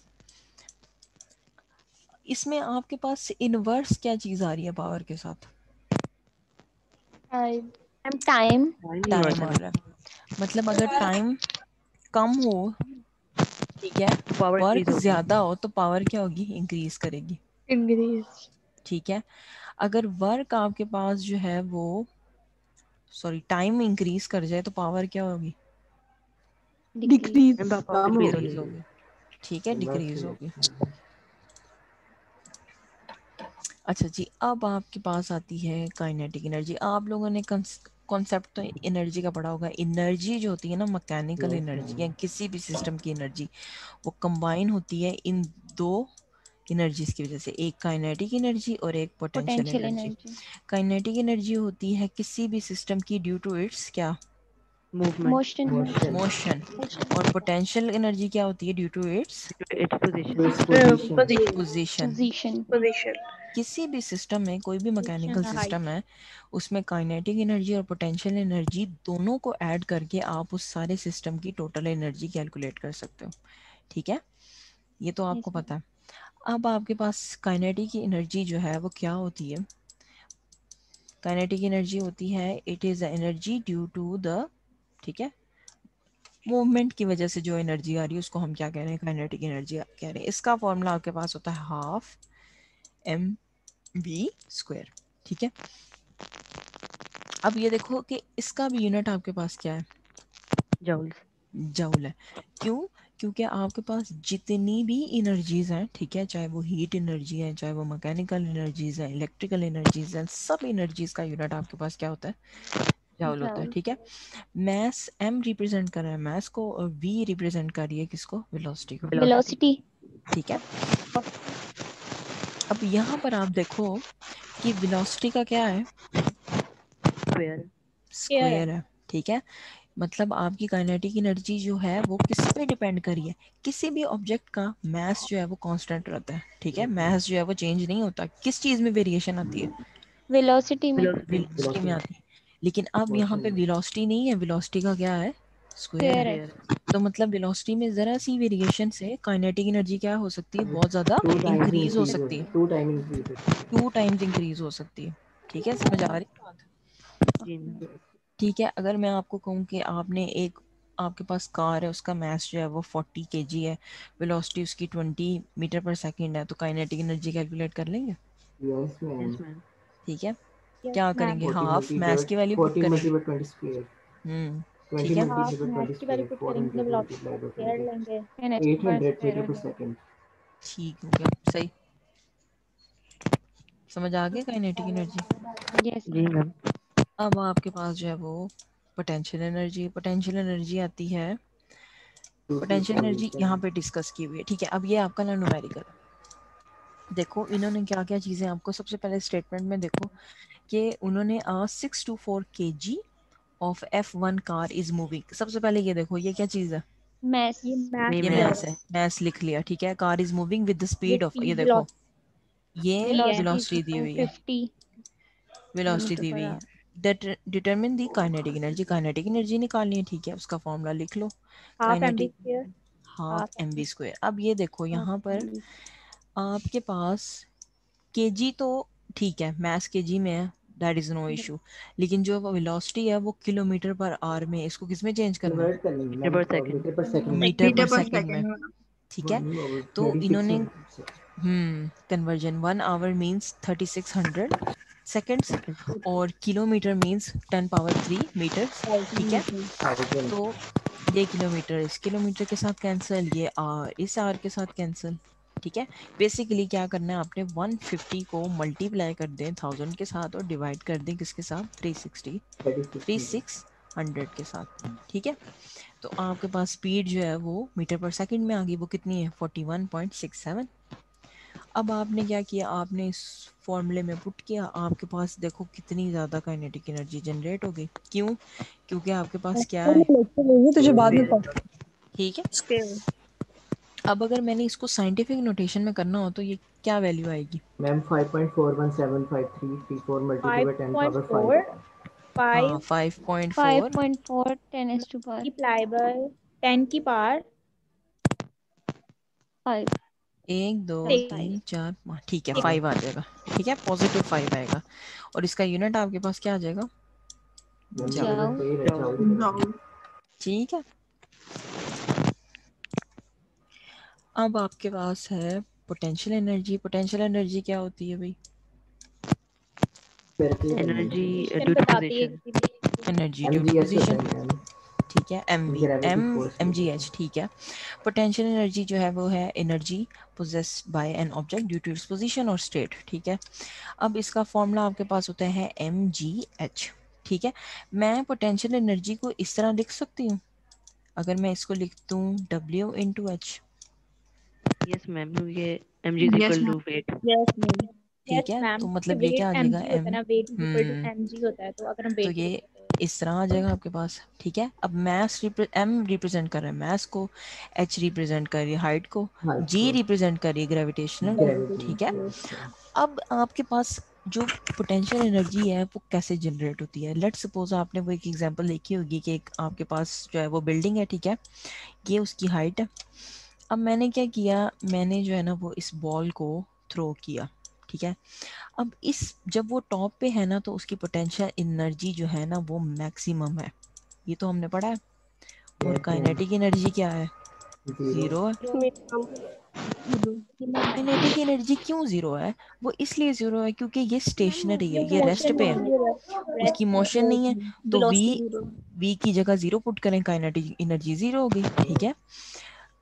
इसमें आपके पास इनवर्स क्या चीज आ रही है पावर के साथ? टाइम टाइम आ रहा है, मतलब अगर टाइम कम हो, ठीक है, पावर वर्क इंक्रीज होगी। ज्यादा हो तो पावर क्या होगी? इंक्रीज करेगी, ठीक है। अगर वर्क आपके पास जो है वो, सॉरी, टाइम इंक्रीज कर जाए तो पावर क्या होगी? डिक्रीज। मैम पावर डिक्रीज हो डिक्रीज जाएगी। होगी, ठीक है, डिक्रीज होगी। अच्छा जी, अब आपके पास आती है काइनेटिक एनर्जी। आप लोगों ने कॉन्सेप्ट तो एनर्जी का पढ़ा होगा। एनर्जी जो होती है ना, मैकेनिकल एनर्जी या किसी भी सिस्टम की एनर्जी, वो कंबाइन होती है इन दो एनर्जीज की वजह से, एक काइनेटिक एनर्जी और एक potential potential energy. Energy kinetic energy होती है किसी भी सिस्टम की ड्यू टू इट्स क्या? Movement, motion motion. और पोटेंशियल एनर्जी क्या होती है? Due to its its position. Position. Position. किसी भी सिस्टम में, कोई भी मैकेनिकल सिस्टम है, उसमें काइनेटिक एनर्जी और पोटेंशियल एनर्जी दोनों को ऐड करके आप उस सारे सिस्टम की टोटल एनर्जी कैलकुलेट कर सकते हो, ठीक है, ये तो आपको पता है। अब आपके पास काइनेटिक की एनर्जी जो है वो क्या होती है? काइनेटिक एनर्जी होती है, it is energy due to the, ठीक है, मूवमेंट की वजह से जो एनर्जी आ रही है उसको हम क्या कह रहे हैं? काइनेटिक एनर्जी कह रहे हैं। इसका फॉर्मूला आपके पास होता है हाफ mv², ठीक है। अब ये देखो कि इसका भी यूनिट आपके पास क्या है? जूल्स। जूल है। क्यों? क्योंकि आपके पास जितनी भी एनर्जीज हैं, ठीक है, चाहे वो हीट एनर्जी है, चाहे वो मैकेनिकल एनर्जीज है, इलेक्ट्रिकल एनर्जीज हैं, सब एनर्जीज का यूनिट आपके पास क्या होता है? जूल होता है, ठीक है। मैस m रिप्रेजेंट कर रहा है मैस को और v रिप्रेजेंट कर रही है किसको? वेलोसिटी को, वेलोसिटी। ठीक है। अब यहाँ पर आप देखो कि वेलोसिटी का क्या है? स्क्वायर। स्क्वायर है, ठीक है। मतलब आपकी काइनेटिक एनर्जी जो है वो किस पे डिपेंड कर रही है, किसी भी ऑब्जेक्ट का मास जो है वो कांस्टेंट रहता है, ठीक है। मास जो है वो चेंज नहीं होता, किस चीज में वेरिएशन आती है, वेलोसिटी में वेलोसिटी में आती है। लेकिन अब यहाँ पे वेलोसिटी नहीं है, वेलोसिटी का क्या है, स्क्वायर स्क्वायर है। है। तो मतलब वेलोसिटी में जरा सी वेरिएशन से काइनेटिक एनर्जी क्या हो सकती है, बहुत ज्यादा टू टाइम्स इंक्रीज हो इंक्रीज सकती है, two time increase 2 times increase हो सकती है, ठीक है। समझ आ रही है बात, जी मैम। ठीक है। अगर मैं आपको कहूँ कि आपने एक, आपके पास कार है, उसका मास जो है वो 40 kg है, वेलोसिटी उसकी 20 मीटर पर सेकंड है, तो काइनेटिक एनर्जी कैलकुलेट कर लेंगे, यस मैम। Yes ma'am. ठीक है। यस क्या मैम। करेंगे, 40 हाफ मास की वैल्यू पुट 40 करेंगे। मल्टीप्लाई 20 स्क्वायर, 20 ठीक है, हाफ मल्टीप्लाई मैथ 20 की वैल्यू स्क्वायर, पुट करेंगे 400 तो वेलोसिटी मल्टीप्लाई बाय स्क्वायर 20, लेंगे, एन स्क्वायर 800 स्क्वायर मीटर हो पर जाएगा। सेकंड। ठीक हो गया, सही। समझ आ गई काइनेटिक एनर्जी। यस जी मैम। मैम। अब आपके पास जो है वो पोटेंशियल एनर्जी, पोटेंशियल एनर्जी आती है, पोटेंशियल एनर्जी यहाँ पे डिस्कस की हुई है, ठीक है। अब ये आपका ना न्यूमेरिकल, देखो इन्होंने क्या क्या चीज़ें आपको, सबसे पहले स्टेटमेंट में देखो कि उन्होंने 624 kg of F1 car is moving. सबसे पहले ये देखो, ये क्या चीज़ है, मैथ ये नहीं ये मैथ मैम। मैस है, मैस लिख लिया, ठीक है। Car is moving with the ये स्पीड ऑफ, ये स्पीड देखो ये velocity is velocity the equal हुई है, 50 वेलोसिटी किलोमीटर दी पर हुई है। Hour. Determine the kinetic energy, kinetic energy निकालनी है, ठीक है। उसका फॉर्मूला लिख लो, half M V kinetic square. Half half M V square. अब ये देखो हाफ यहाँ पर एमवी। आपके पास केजी तो ठीक है, मैथ्स केजी में है, दैट इज नो इशू। लेकिन जो वेलोसिटी है वो किलोमीटर पर आवर में, इसको किस में चेंज करना है, कन्वर्ट करनी है मीटर मैम, पर सेकंड। मीटर पर सेकंड। मीटर मीटर पर पर सेकंड में, सेकंड। ठीक है। 1 over तो इन्होंने 3600 conversion 1 hour means 3600 seconds, second. और किलोमीटर मींस 10 पावर 3 मीटर, ठीक है। थाउजेंड। तो ये किलोमीटर इस किलोमीटर के साथ कैंसिल, ये आर इस आर के साथ कैंसिल, ठीक है। बेसिकली क्या करना है आपने, 150 को मल्टीप्लाई कर दें 1000 के साथ और डिवाइड कर दें किसके साथ, 3600 के साथ, ठीक है। तो आपके पास स्पीड जो है वो मीटर पर सेकंड में आ गई, वो कितनी है 41.67। अब आपने क्या किया, आपने इस फॉर्मूले में पुट किया, आपके पास देखो कितनी ज़्यादा काइनेटिक एनर्जी जनरेट हो गई। क्यों, क्योंकि आपके पास क्या है, तुझे बाद में पढ़। ठीक है। स्क्वायर। अब अगर मैंने इसको साइंटिफिक नोटेशन में करना हो तो ये क्या वैल्यू आएगी, मैम 5.41753334 मल्टीप्लाई बाय 10 पावर 5.4 5। हाँ 5 5.4 5.4 10 to power मल्टीप्लाई बाय 10 की पावर 5 1 2 6 3 4 5, ठीक है, हाँ 5 आ जाएगा, ठीक है, पॉजिटिव 5 आएगा। और इसका यूनिट आपके पास क्या आ जाएगा, मैम जाओ, यूनिट जाओ। सही है, जाओ। ठीक है। अब आपके पास है पोटेंशियल एनर्जी, पोटेंशियल एनर्जी क्या होती है भाई, सर्किल करनी एनर्जी है। ड्यू टू बताती है पोजीशन। किसी भी एनर्जी ड्यू टू mgs होता पोजीशन, है मैम, ठीक है। M V gravity M force M की जी वजह एच, से। ठीक है। पोटेंशियल एनर्जी जो है वो है energy possessed by an object due to its position और स्टेट, ठीक है। अब इसका फॉर्मूला आपके पास होता है एम जी एच, ठीक है। मैं पोटेंशियल एनर्जी को इस तरह लिख सकती हूँ, अगर मैं इसको लिख दूँ W into H, yes ma'am, ये mg is yes equal ma'am. To weight. Yes ma'am. ठीक यस है। मैम, तो मतलब ये क्या वेट आ जाएगा mg होता है एम, ना, weight is equal to mg होता है, तो अगर हम तो वेट ये लिखेंगे तो इस तरह आ जाएगा आपके पास, ठीक है। अब मैस एम रिप्रेजेंट कर रहा है मैस को, एच रिप्रेजेंट कर रही है हाइट को, हाँ जी इसको रिप्रेजेंट कर रही है ग्रेविटेशनल, ग्रेविटी। ठीक है। अब आपके पास जो पोटेंशियल एनर्जी है वो कैसे जनरेट होती है, लेट्स सपोज आपने वो एक एग्जांपल देखी होगी कि एक आपके पास जो है वो बिल्डिंग है, ठीक है, ये उसकी हाइट है। अब मैंने क्या किया, मैंने जो है ना वो इस बॉल को थ्रो किया, ठीक है। अब इस जब वो टॉप पे है ना तो उसकी पोटेंशियल एनर्जी जो है ना वो मैक्सिमम है, ये तो हमने पढ़ा है। और यस मैम, काइनेटिक एनर्जी क्या है, जीरो। जीरो है। मोमेंट काइनेटिक एनर्जी क्यों जीरो है, वो इसलिए जीरो है क्योंकि ये स्टेशनरी है, ये रेस्ट मोशन पे है, उसकी मोशन नहीं है। तो वेलोसिटी वी की जगह जीरो पुट करें, काइनेटिक एनर्जी जीरो हो गई, ठीक है।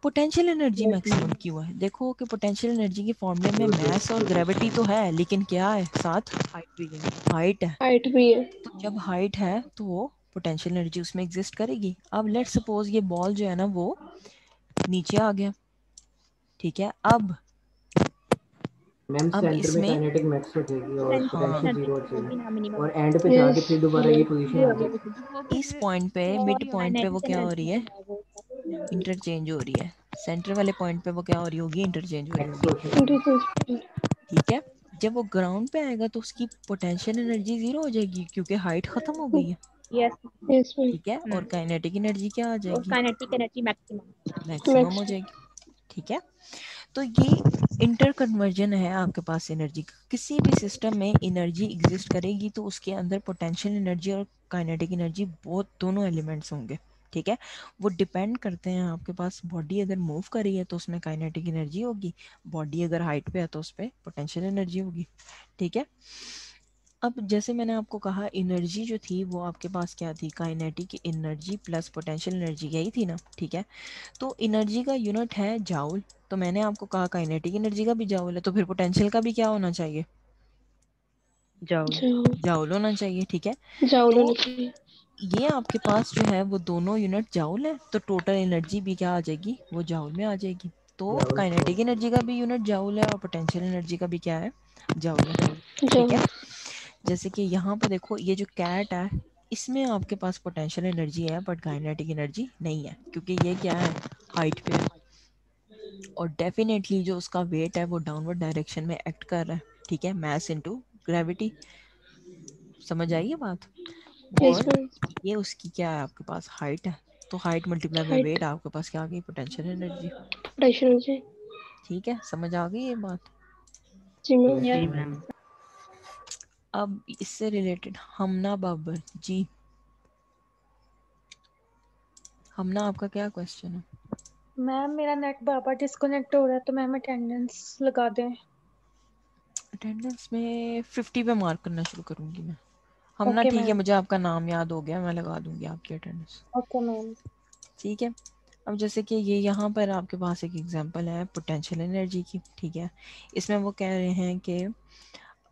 पोटेंशियल एनर्जी मैक्सिमम क्यों है, देखो कि पोटेंशियल एनर्जी के फॉर्मूले में मास और ग्रेविटी तो है, लेकिन क्या है साथ, हाइट भी है। हाइट है। हाइट भी है। तो जब हाइट है तो वो पोटेंशियल एनर्जी उसमें एग्जिस्ट करेगी। अब लेट्स सपोज ये बॉल जो है ना वो नीचे आ गया, ठीक है। अब मैम अब सेंटर में इसमें काइनेटिक मैक्स हो जाएगी और हाँ पोटेंशियल जीरो हो होगी जाएगी ना मिनिमम, और एंड पे जाके फिर दोबारा ये पोजीशन आ जाएगी। इस पॉइंट पे मिड पॉइंट पे वो क्या हो रही है, वो इंटरचेंज हो रही है। सेंटर वाले पॉइंट पे वो क्या हो रही होगी, इंटरचेंज हो रही एक्स होगी। हो जाएगी। ठीक है, जब वो ग्राउंड पे आएगा तो उसकी पोटेंशियल एनर्जी जीरो हो जाएगी क्योंकि हाइट खत्म हो गई है। यस ठीक है, और काइनेटिक एनर्जी क्या आ जाएगी, काइनेटिक एनर्जी मैक्सिमम। मैक्सिमम हो जाएगी। ठीक है, तो ये इंटर कन्वर्जन है आपके पास एनर्जी का। किसी भी सिस्टम में एनर्जी एग्जिस्ट करेगी तो उसके अंदर पोटेंशियल एनर्जी और काइनेटिक एनर्जी बहुत दोनों एलिमेंट्स होंगे। ठीक है, वो डिपेंड करते हैं आपके पास, बॉडी अगर मूव कर रही है तो उसमें काइनेटिक एनर्जी होगी, बॉडी अगर हाइट पे है तो उस पर पोटेंशियल एनर्जी होगी। ठीक है, अब जैसे मैंने आपको कहा एनर्जी जो थी वो आपके पास क्या थी, kinetic energy plus potential energy, यही थी ना। ठीक है, तो एनर्जी का यूनिट है जाउल, तो मैंने आपको कहा काइनेटिक एनर्जी का भी जाउल है, तो फिर पोटेंशियल का भी क्या होना चाहिए, जाउल होना चाहिए। ठीक है, तो ये आपके पास जो है वो दोनों यूनिट जाउल है, तो टोटल एनर्जी भी क्या आ जाएगी, वो जाउल में आ जाएगी। तो काइनेटिक एनर्जी का भी यूनिट जाउल है और पोटेंशियल एनर्जी का भी क्या है, जाउल है। ठीक है, जैसे कि यहाँ पे देखो ये जो कैट है इसमें आपके पास पोटेंशियल एनर्जी है बट काइनेटिक एनर्जी नहीं है क्योंकि ये क्या है, हाइट पे है, और डेफिनेटली जो उसका वेट है वो डाउनवर्ड डायरेक्शन में एक्ट कर रहा है। ठीक है, मैस इनटू ग्रेविटी, समझ आई ये बात। और ये उसकी क्या है, आपके पास हाइट है, तो हाइट मल्टीप्लाई बाय वेट आपके पास क्या आ गई, पोटेंशियल एनर्जी। ठीक है, समझ आ गई ये बात। जी मैम। अब इससे रिलेटेड हमना बाबर जी, हमना आपका क्या क्वेश्चन है। मैम मेरा नेट बार डिस्कनेक्ट हो रहा है तो मैम अटेंडेंस लगा दें। अटेंडेंस में 50 पे मार्क करना शुरू करूंगी मैं। हमना ओके ठीक है, मैम। मुझे आपका नाम याद हो गया, मैं लगा दूंगी आपकी अटेंडेंस। Okay ma'am. ठीक है, अब जैसे कि ये यहाँ पर आपके पास एक एग्जांपल है पोटेंशियल एनर्जी की। ठीक है, इसमें वो कह रहे हैं कि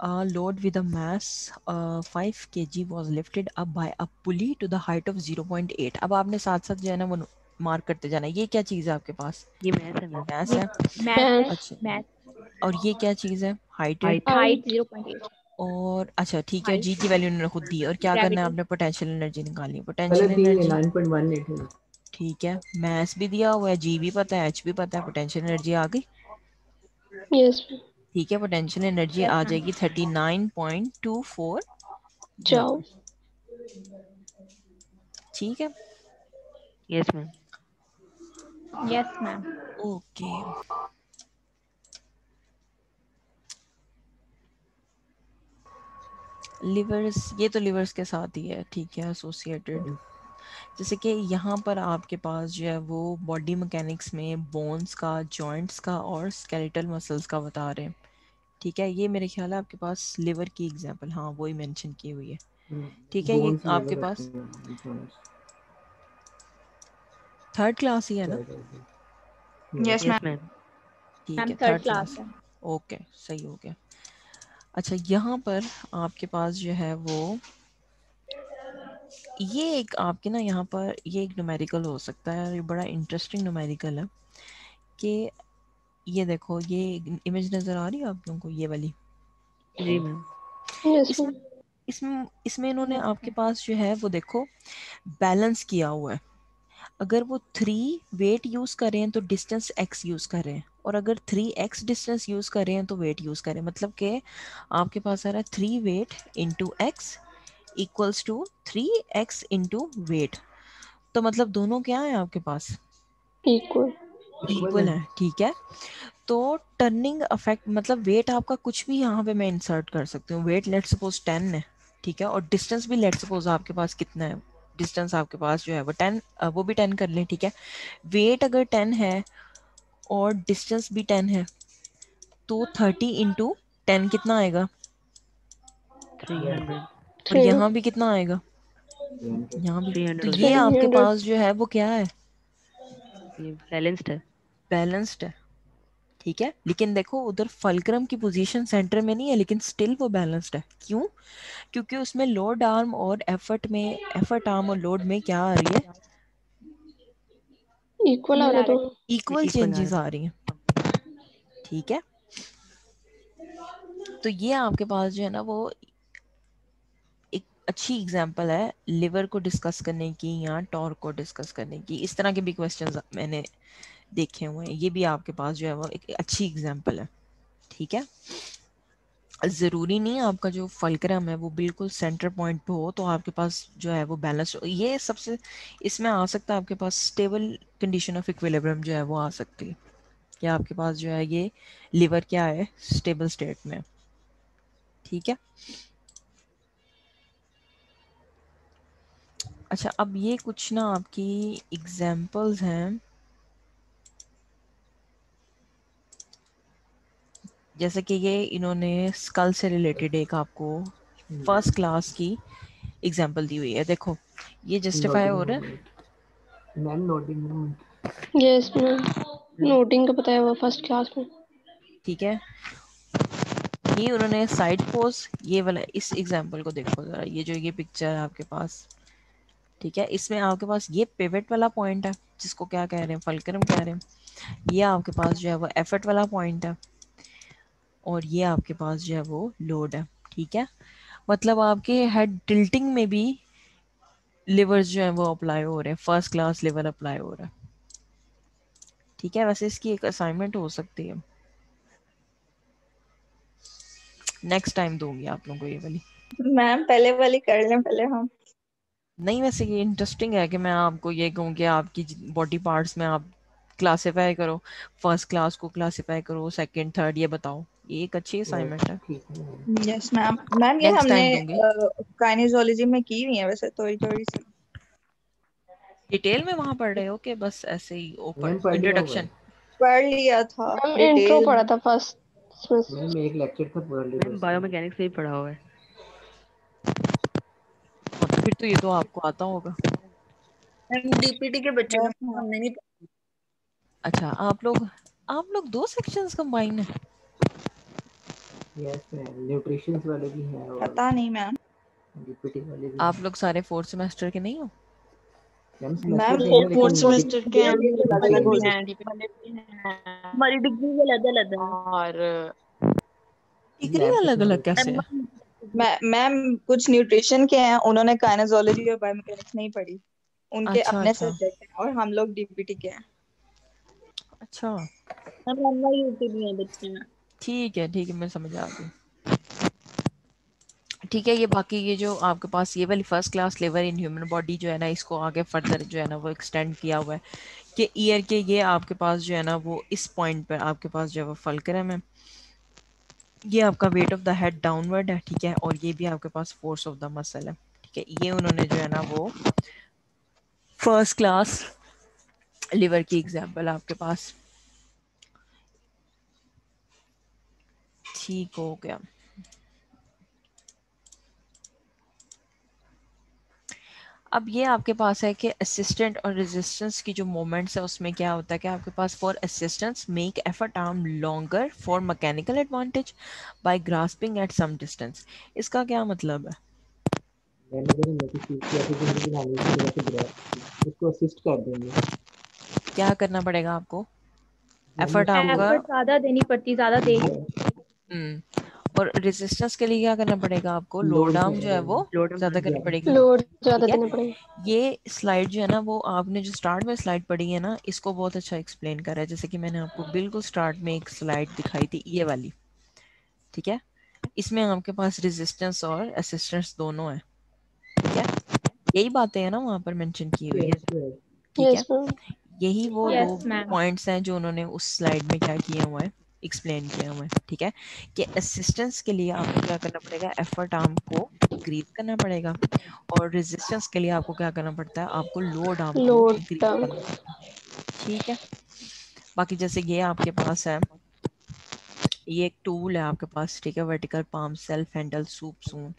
load with a mass 5 kg was lifted up by a pulley to the height of 0.8। अब आपने साथ साथ जो है ना वो मार्क करते जाना है। ये क्या चीज़ है आपके पास, ये मैथ है मैम। मास है। मैथ अच्छा, मैथ और ये क्या चीज़ है, हाइट है। हाइट। हाइट 0.8 और अच्छा ठीक है, हाइट जी की वैल्यू उन्होंने खुद दी, और क्या करना है ग्रेविटी आपने, पोटेंशियल एनर्जी निकालनी है। गलत पोटेंशियल दी है एनर्जी 9.18 है। ठीक है, मैथ्स भी दिया हुआ है, जी भी पता है, एच भी पता है, पोटेंशियल एनर्जी आ गई। ठीक है, पोटेंशियल एनर्जी यस आ मैम जाएगी 39.24 जूल। ठीक है, yes ma'am. Yes ma'am okay. Levers, ये तो लिवर्स के साथ ही है। ठीक है, एसोसिएटेड। जैसे कि यहाँ पर आपके पास जो है वो बॉडी मैकेनिक्स में बोन्स का, जॉइंट्स का और स्केलेटल मसल्स का बता रहे हैं। ठीक है, ये मेरे ख्याल है आपके पास लिवर की एग्जांपल, हाँ वही मेंशन की हुई है। ठीक है, ये बोन्स लेवल आपके करते पास हैं। थर्ड क्लास ही है ना। Yes yes ma'am. मैम। ठीक मैम है, थर्ड थर्ड क्लास क्लास। है। ओके, सही हो गया। अच्छा, यहाँ पर आपके पास जो है वो ये एक आपके ना यहाँ पर ये एक न्यूमेरिकल हो सकता है, ये बड़ा इंटरेस्टिंग न्यूमेरिकल है कि ये देखो, ये इमेज नज़र आ रही है आप लोगों को, ये वाली। जी मैम। इसमें इसमें इसमें इन्होंने आपके पास जो है वो देखो बैलेंस किया हुआ है। अगर वो 3 वेट यूज़ कर रहे हैं तो डिस्टेंस x यूज़ कर रहे हैं, और अगर 3x डिस्टेंस यूज़ कर रहे हैं तो वेट यूज़ कर रहे हैं। मतलब कि आपके पास आ रहा है 3 weight into X equals to 3x into weight. तो मतलब दोनों क्या है आपके पास, इक्वल है। ठीक है, तो टर्निंग अफेक्ट मतलब वेट आपका कुछ भी यहाँ पे मैं इंसर्ट कर सकती हूँ। वेट लेट सपोज 10 है, ठीक है, और डिस्टेंस भी लेट सपोज आपके पास कितना है, डिस्टेंस आपके पास जो है वो 10, वो भी 10 कर लें। ठीक है, वेट अगर 10 है और डिस्टेंस भी 10 है तो 30 इंटू 10 कितना आएगा, 300। और यहाँ भी कितना आएगा, यहाँ भी। 300 तो हो ये जाएगा। आपके पास जो है वो क्या है, ये बैलेंस्ड है। बैलेंस्ड है। ठीक है, लेकिन देखो उधर फलक्रम की पोजीशन सेंटर में नहीं है, लेकिन स्टिल वो बैलेंस्ड है। क्यों, क्योंकि उसमें लोड आर्म और एफर्ट में, एफर्ट आर्म और लोड में क्या आ रही है, इक्वल इक्वल आ चेंजेस रहा आ रही हैं। ठीक है, तो ये आपके पास जो है ना वो एक अच्छी एग्जांपल है लिवर को डिस्कस करने की या टॉर्क को डिस्कस करने की। इस तरह के भी क्वेश्चंस मैंने देखे हुए हैं। ये भी आपके पास जो है वो एक अच्छी एग्जांपल है। ठीक है, ज़रूरी नहीं आपका जो फल्क्रम है वो बिल्कुल सेंटर पॉइंट पे हो तो आपके पास जो है वो बैलेंस हो। ये सबसे इसमें आ सकता है आपके पास स्टेबल कंडीशन ऑफ इक्विलिब्रियम जो है वो आ सकती है कि आपके पास जो है ये लिवर क्या है, स्टेबल स्टेट में। ठीक है, अच्छा अब ये कुछ ना आपकी एग्जाम्पल्स हैं, जैसे कि ये इन्होंने स्कल से रिलेटेड एक आपको फर्स्ट क्लास की एग्जाम्पल दी हुई है। देखो ये जस्टिफाई हो रहा है। Ma'am noting yes ma'am, noting का पता है वो फर्स्ट क्लास में। ठीक है, ये उन्होंने साइड पोज, ये वाला इस एग्जाम्पल को देखो जरा, ये जो ये पिक्चर है आपके पास, ठीक है, इसमें आपके पास ये पिवट वाला पॉइंट है जिसको क्या कह रहे हैं, फल्क्रम कह रहे हैं। ये आपके पास जो है वो एफर्ट वाला पॉइंट है और ये आपके पास जो है वो लोड है। ठीक है, मतलब आपके हेड टिल्टिंग में भी लिवर्स जो है वो अप्लाई हो रहे हैं, फर्स्ट क्लास लिवर अप्लाई हो रहा है। ठीक है, वैसे इसकी एक असाइनमेंट हो सकती है, नेक्स्ट टाइम दूंगी आप लोगों को ये वाली। मैम पहले वाली कर लें पहले हम। नहीं वैसे ये इंटरेस्टिंग है कि मैं आपको ये कहूँ कि आपकी बॉडी पार्ट्स में आप क्लासिफाई करो, फर्स्ट क्लास को क्लासिफाई करो, सेकंड थर्ड, ये बताओ, ये एक अच्छी असाइनमेंट है। Yes ma'am. मैम ये नेक्स्ट हमने टाइम दूंगी। काइनेजोलॉजी में की हुई है वैसे थोड़ी थोड़ी सी। डिटेल में वहां पढ़ रहे हो कि बस ऐसे ही ओपन पढ़ लिया हुआ इंट्रोडक्शन? पढ़ लिया था मैम इंट्रो डिटेल पढ़ा में। था फर्स्ट में। मैम एक लेक्चर था पढ़ लिया मैम बायोमैकेनिक्स में ही पढ़ा हुआ है। फिर तो ये तो आपको आता होगा। डीपीटी के बच्चे का हमने नहीं अच्छा आप लोग दो सेक्शंस कंबाइन है? यस मैम, न्यूट्रिशन वाले भी हैं और पता नहीं मैम। डीपीटी वाले भी आप हैं। लोग सारे फोर्थ सेमेस्टर के नहीं हो? मैम मैम सेमेस्टर सेम है फोर्थ लेकिन सेमेस्टर के अलग अलग हो हैं, हमारी डिग्री अलग अलग है। और डिग्री अलग अलग कैसे है? मैम कुछ न्यूट्रिशन के हैं, उन्होंने काइनेजोलॉजी और बायोमैकेनिक्स नहीं पढ़ी, उनके अच्छा अपने अच्छा सब्जेक्ट हैं, और हम लोग डीपीटी के हैं। अच्छा, हम एनवाईयू के भी हैं बच्चे में। ठीक है मैं समझ आ गई। ठीक है, ये बाकी ये जो आपके पास ये वाली first class liver in human body जो है ना, इसको आगे फर्दर जो है ना वो एक्सटेंड किया हुआ है कि ईयर के ये आपके पास जो है ना वो इस पॉइंट पर आपके पास जो है वो फल्क्रम है, ये आपका weight of the head downward है। ठीक है, और ये भी आपके पास फोर्स ऑफ द मसल है। ठीक है, ये उन्होंने जो है ना वो फर्स्ट क्लास लिवर की एग्जाम्पल आपके पास। ठीक हो गया। अब ये आपके पास है कि असिस्टेंट और रेजिस्टेंस की जो मोमेंट्स है उसमें क्या होता है कि आपके पास for assistance make effort arm longer for mechanical advantage by grasping at some distance. इसका क्या मतलब है? मैंने अगर मैं किसी की ऐसी जिंदगी बनानी है जैसे ग्राफ उसको असिस्ट कर देंगे। क्या करना पड़ेगा आपको? एफर्ट आर्म का एफर्ट ज्यादा देनी पड़ती, ज्यादा दे। और रेजिस्टेंस के लिए क्या करना पड़ेगा आपको? लोड आर्म जो है वो ज्यादा करनी पड़ेगी। लोड ज्यादा ठीक है, देना पड़ेगा। ये स्लाइड जो है ना वो आपने जो स्टार्ट में स्लाइड पढ़ी है ना, इसको बहुत अच्छा एक्सप्लेन करा है। जैसे कि मैंने आपको बिल्कुल स्टार्ट में एक स्लाइड दिखाई थी ये वाली। ठीक है, इसमें आपके पास रेजिस्टेंस और असिस्टेंस दोनों है। ठीक है, यही बातें है ना वहाँ पर मेंशन की हुई है। ठीक है, यस मैम। यही वो दो यस मैम। पॉइंट्स हैं जो उन्होंने उस स्लाइड में क्या किया हुआ है, एक्सप्लेन किया हुआ है। ठीक है, कि असिस्टेंस के लिए आपको क्या करना पड़ेगा, एफर्ट आर्म को इंक्रीज करना पड़ेगा, और रेजिस्टेंस के लिए आपको क्या करना पड़ता है, आपको लोड आर्म को लोड इंक्रीज करना पड़ता है। ठीक है, बाकी जैसे ये आपके पास है, ये एक टूल है आपके पास। ठीक है, vertical palm self handle soup spoon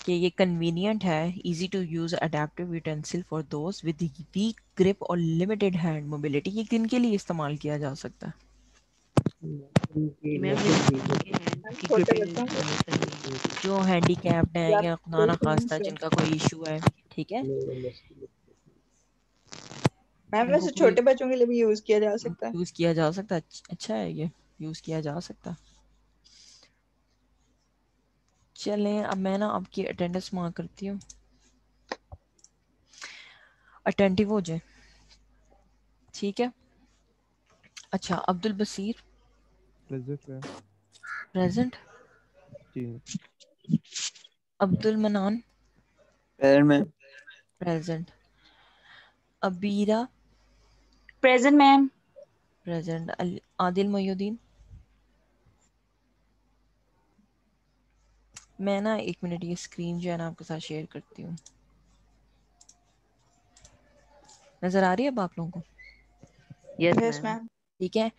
के ये कन्वीनियंट है, easy to use adaptive utensil for दोस्त विद वीक ग्रिप और लिमिटेड हैंड मोबिलिटी। ये किन के लिए इस्तेमाल किया जा सकता है? कि मैम जिनके हैंड की छोटे ग्रिपिंग बच्चों को जो हैंडीकैप्ड हैं या खुदा ना खास्ता या जिनका कोई इशू है। ठीक है, मैम जिनको वैसे कोई छोटे बच्चों के लिए भी यूज किया जा सकता है। यूज किया जा सकता है। अच्छा है, ये यूज किया जा सकता है। चलें, अब मैं ना आपकी अटेंडेंस मार्क करती हूँ, अटेंटिव हो जाए, ठीक है। अच्छा, Abdul Basir present ma'am. Present, जी। Abdul Manan present ma'am. Present, Abira present ma'am. Present, Adil Moyuddin. मैं ना 1 मिनट ये स्क्रीन जो है ना आपके साथ शेयर करती हूँ। नजर आ रही है अब आप लोगों को? Yes yes ma'am. मैम। ठीक है।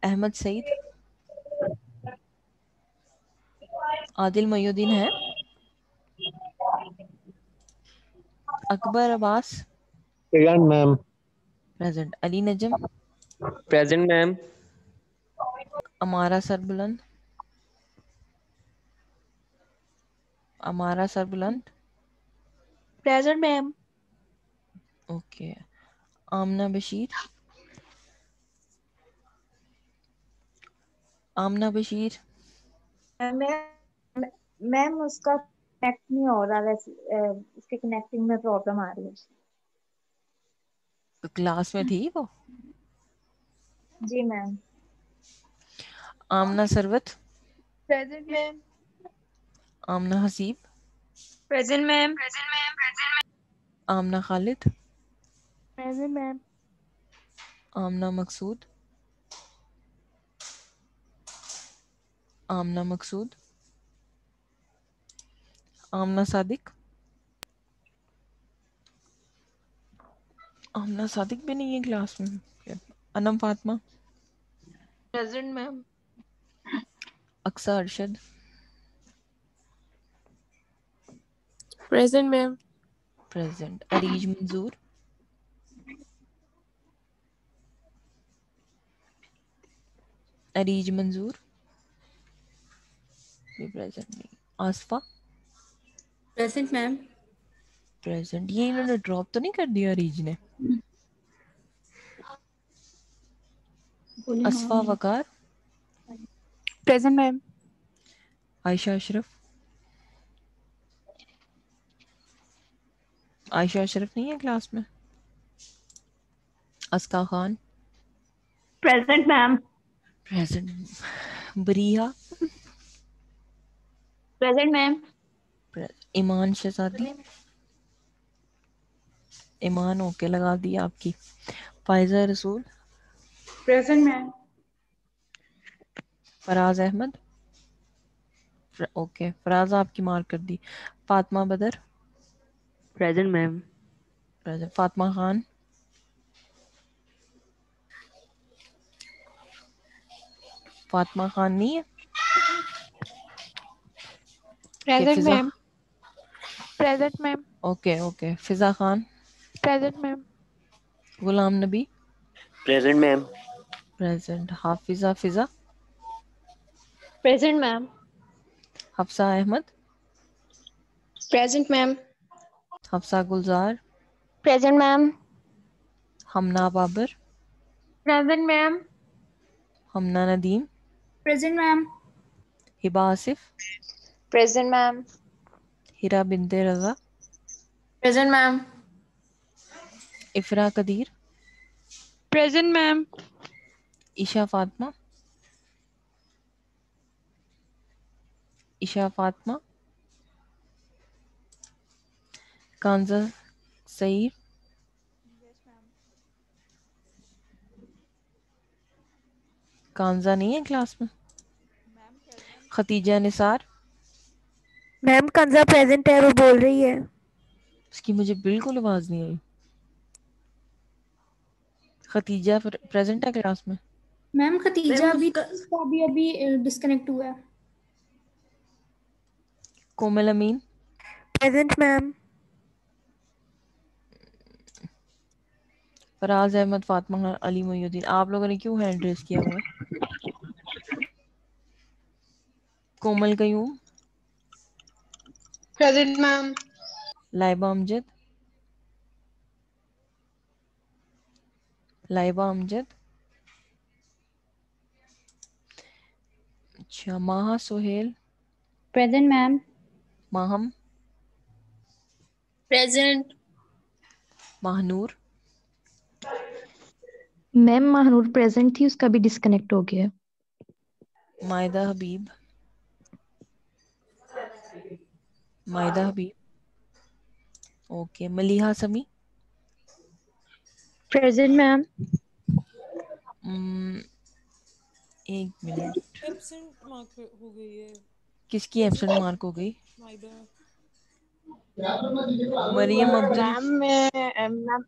अहमद सईद, आदिल मोयुद्दीन है, Akbar Abbas present ma'am. Present, Ali Najam, present ma'am. Amara Sarbuland, Amara Sarbuland, present ma'am. Okay, Amna Bashir, Amna Bashir, ma'am ma'am उसका कनेक्ट नहीं हो रहा, वैसे उसके कनेक्टिंग में प्रॉब्लम आ रही है। तो क्लास में थी वो? जी ma'am. Amna Sarwat, present ma'am. Amna Haseeb, present ma'am. Amna Khalid, present ma'am. Amna Maqsood, Amna Maqsood, Amna Sadiq, Amna Sadiq भी नहीं है क्लास में। Anam Fatima, present ma'am. Aqsa Arshad, present ma'am. Present, Areej Manzoor, Areej मंजूर भी प्रेजेंट नहीं, आसफा प्रेजेंट मैम। प्रेजेंट। ये इन्होंने ड्रॉप तो नहीं कर दिया अरीज ने? बोले हाँ असफा नहीं। Waqar, present ma'am. आयशा अशरफ, आयशा अशरफ नहीं है क्लास में, Aska Khan present ma'am. Present, Bariha, present ma'am. Iman Shehzadi, Iman okay लगा दी आपकी, Faiza Rasool, present ma'am. Faraz Ahmed, okay Faraz आपकी मार्क कर दी, Fatima Badar present ma'am. Present, Fatima Khan, Fatima Khan नहीं है, okay present Fiza, ma'am. Present ma'am. Okay okay Fiza Khan, present ma'am. Ghulam Nabi present ma'am. Present, Hafiza Fiza, present ma'am. Hafsa Ahmed, present ma'am. Hafsa Gulzar, present ma'am. Hamna Babar, present ma'am. Hamna Nadeem, present ma'am. Hiba Asif, present ma'am. Hira Binte Raza, present ma'am. Ifra Qadeer, present ma'am. Esha Fatima, Esha Fatima, Kanza Saeer, Kanza नहीं है क्लास में, खतीजा निसार, मैम कंजा प्रेजेंट है, वो बोल रही है। उसकी मुझे बिल्कुल आवाज नहीं आई। खतीजा प्रेजेंट है क्लास में? मैम खतीजा अभी उसका अभी डिस्कनेक्ट हुआ है। कोमल अमीन, प्रेजेंट मैम। फराज अहमद, फातिमा खान, अली मोयुद्दीन। आप लोगों ने क्यों हैंड रेस किया हुआ है? कोमल कयूम, प्रेजेंट मैम। लाइबा अमजद, लाइबा अमजद, अच्छा माहा Sohail, present ma'am. Maham, present. Mahnoor, ma'am Mahnoor present थी, उसका भी डिस्कनेक्ट हो गया। मायदा हबीब, मायदा हबीब, okay. Maliha Sami, present ma'am. एक मिनट, एब्सेंट मार्क हो गई है। किसकी एब्सेंट मार्क हो गई? माइदा। मरियम अब्दुल। मैम मैम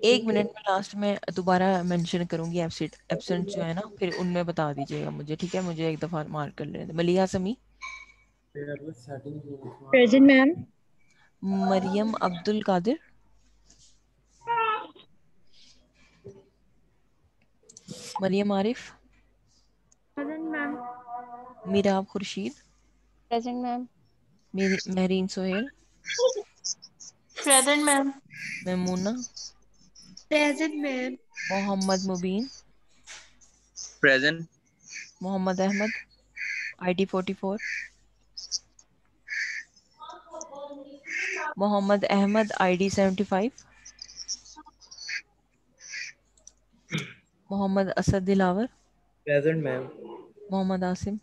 एक मिनट में लास्ट में दोबारा मेंशन करूंगी एब्सेंट, एब्सेंट जो है ना, फिर उनमें बता दीजिएगा मुझे, ठीक है? मुझे एक दफा मार्क कर लेने दे। Maliha Sami, present ma'am. Mariam Abdul Qadir, Mariam Arif, present ma'am. Meerab Khurshid, present ma'am. Mahreen Sohail, present ma'am. Maimoona, present ma'am. Mohammad Mubeen, present. Mohammad Ahmed, ID 44, Mohammad Ahmed ID 75, Mohammad Asad Dilawar, present ma'am. Mohammad Asim,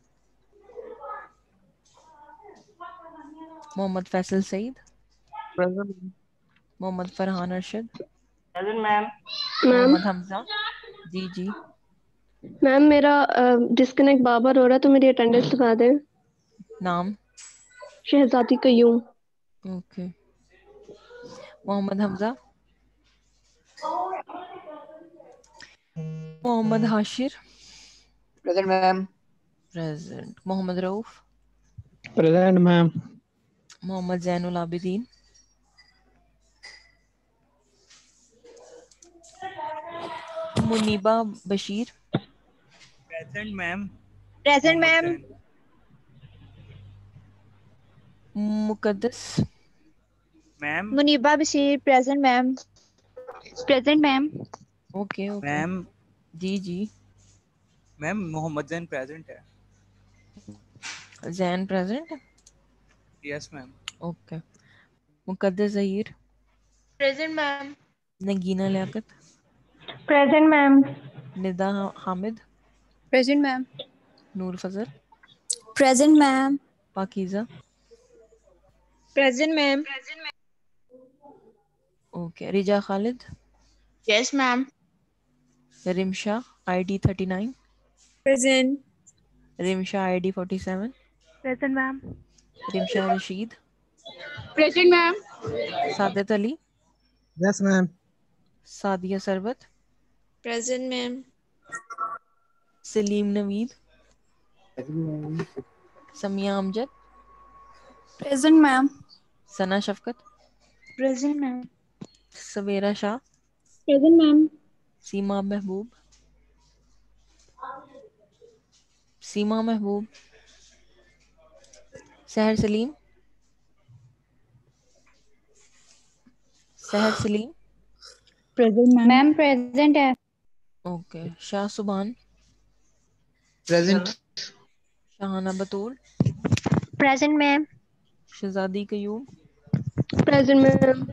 Mohammad Faisal Saeed, present. Mohammad Farhan Arshad, present ma'am. Ma'am Mohammad Hamza. जी जी, मैम मेरा डिस्कनेक्ट बार बार हो रहा है, तो मेरी अटेंडेंस लगा दें। नाम? Shehzadi Qayyum. Okay. Mohammad Hamza, Mohammad Hashir, present ma'am. Present. Mohammad Rauf, present ma'am. Mohammad Zainul Abideen, Muneeba Bashir, present ma'am. Present Mohammad ma'am. Zain. Muqaddas, ma'am. Muneeba Bashir present ma'am. Present ma'am. Okay okay, ma'am. जी जी। मैम मोहम्मद जैन प्रेजेंट है। Zain present, yes ma'am. Okay. Muqaddas Zaheer, present ma'am. Nagina Liaquat, present ma'am. Nida Hamid, present ma'am. Noor Fazal, present ma'am. Pakeeza, present ma'am. Okay. Riza Khalid, yes ma'am. Rimsha ID 39, present. Rimsha ID 47, present ma'am. Rimsha Rasheed, present ma'am. Sadat Ali, yes ma'am. Sadia Sarwat, present ma'am. Saleem Naveed, Samia Amjad, present ma'am. Sana Shafqat, present ma'am. Savera Shah, present ma'am. Seema Mehboob, Seema Mehboob, Sehar Saleem, Sehar Saleem, present ma'am. Ma'am present है। Okay. Shah Subhan, present. Shahana Batool, present ma'am. Shehzadi Qayyum, present ma'am.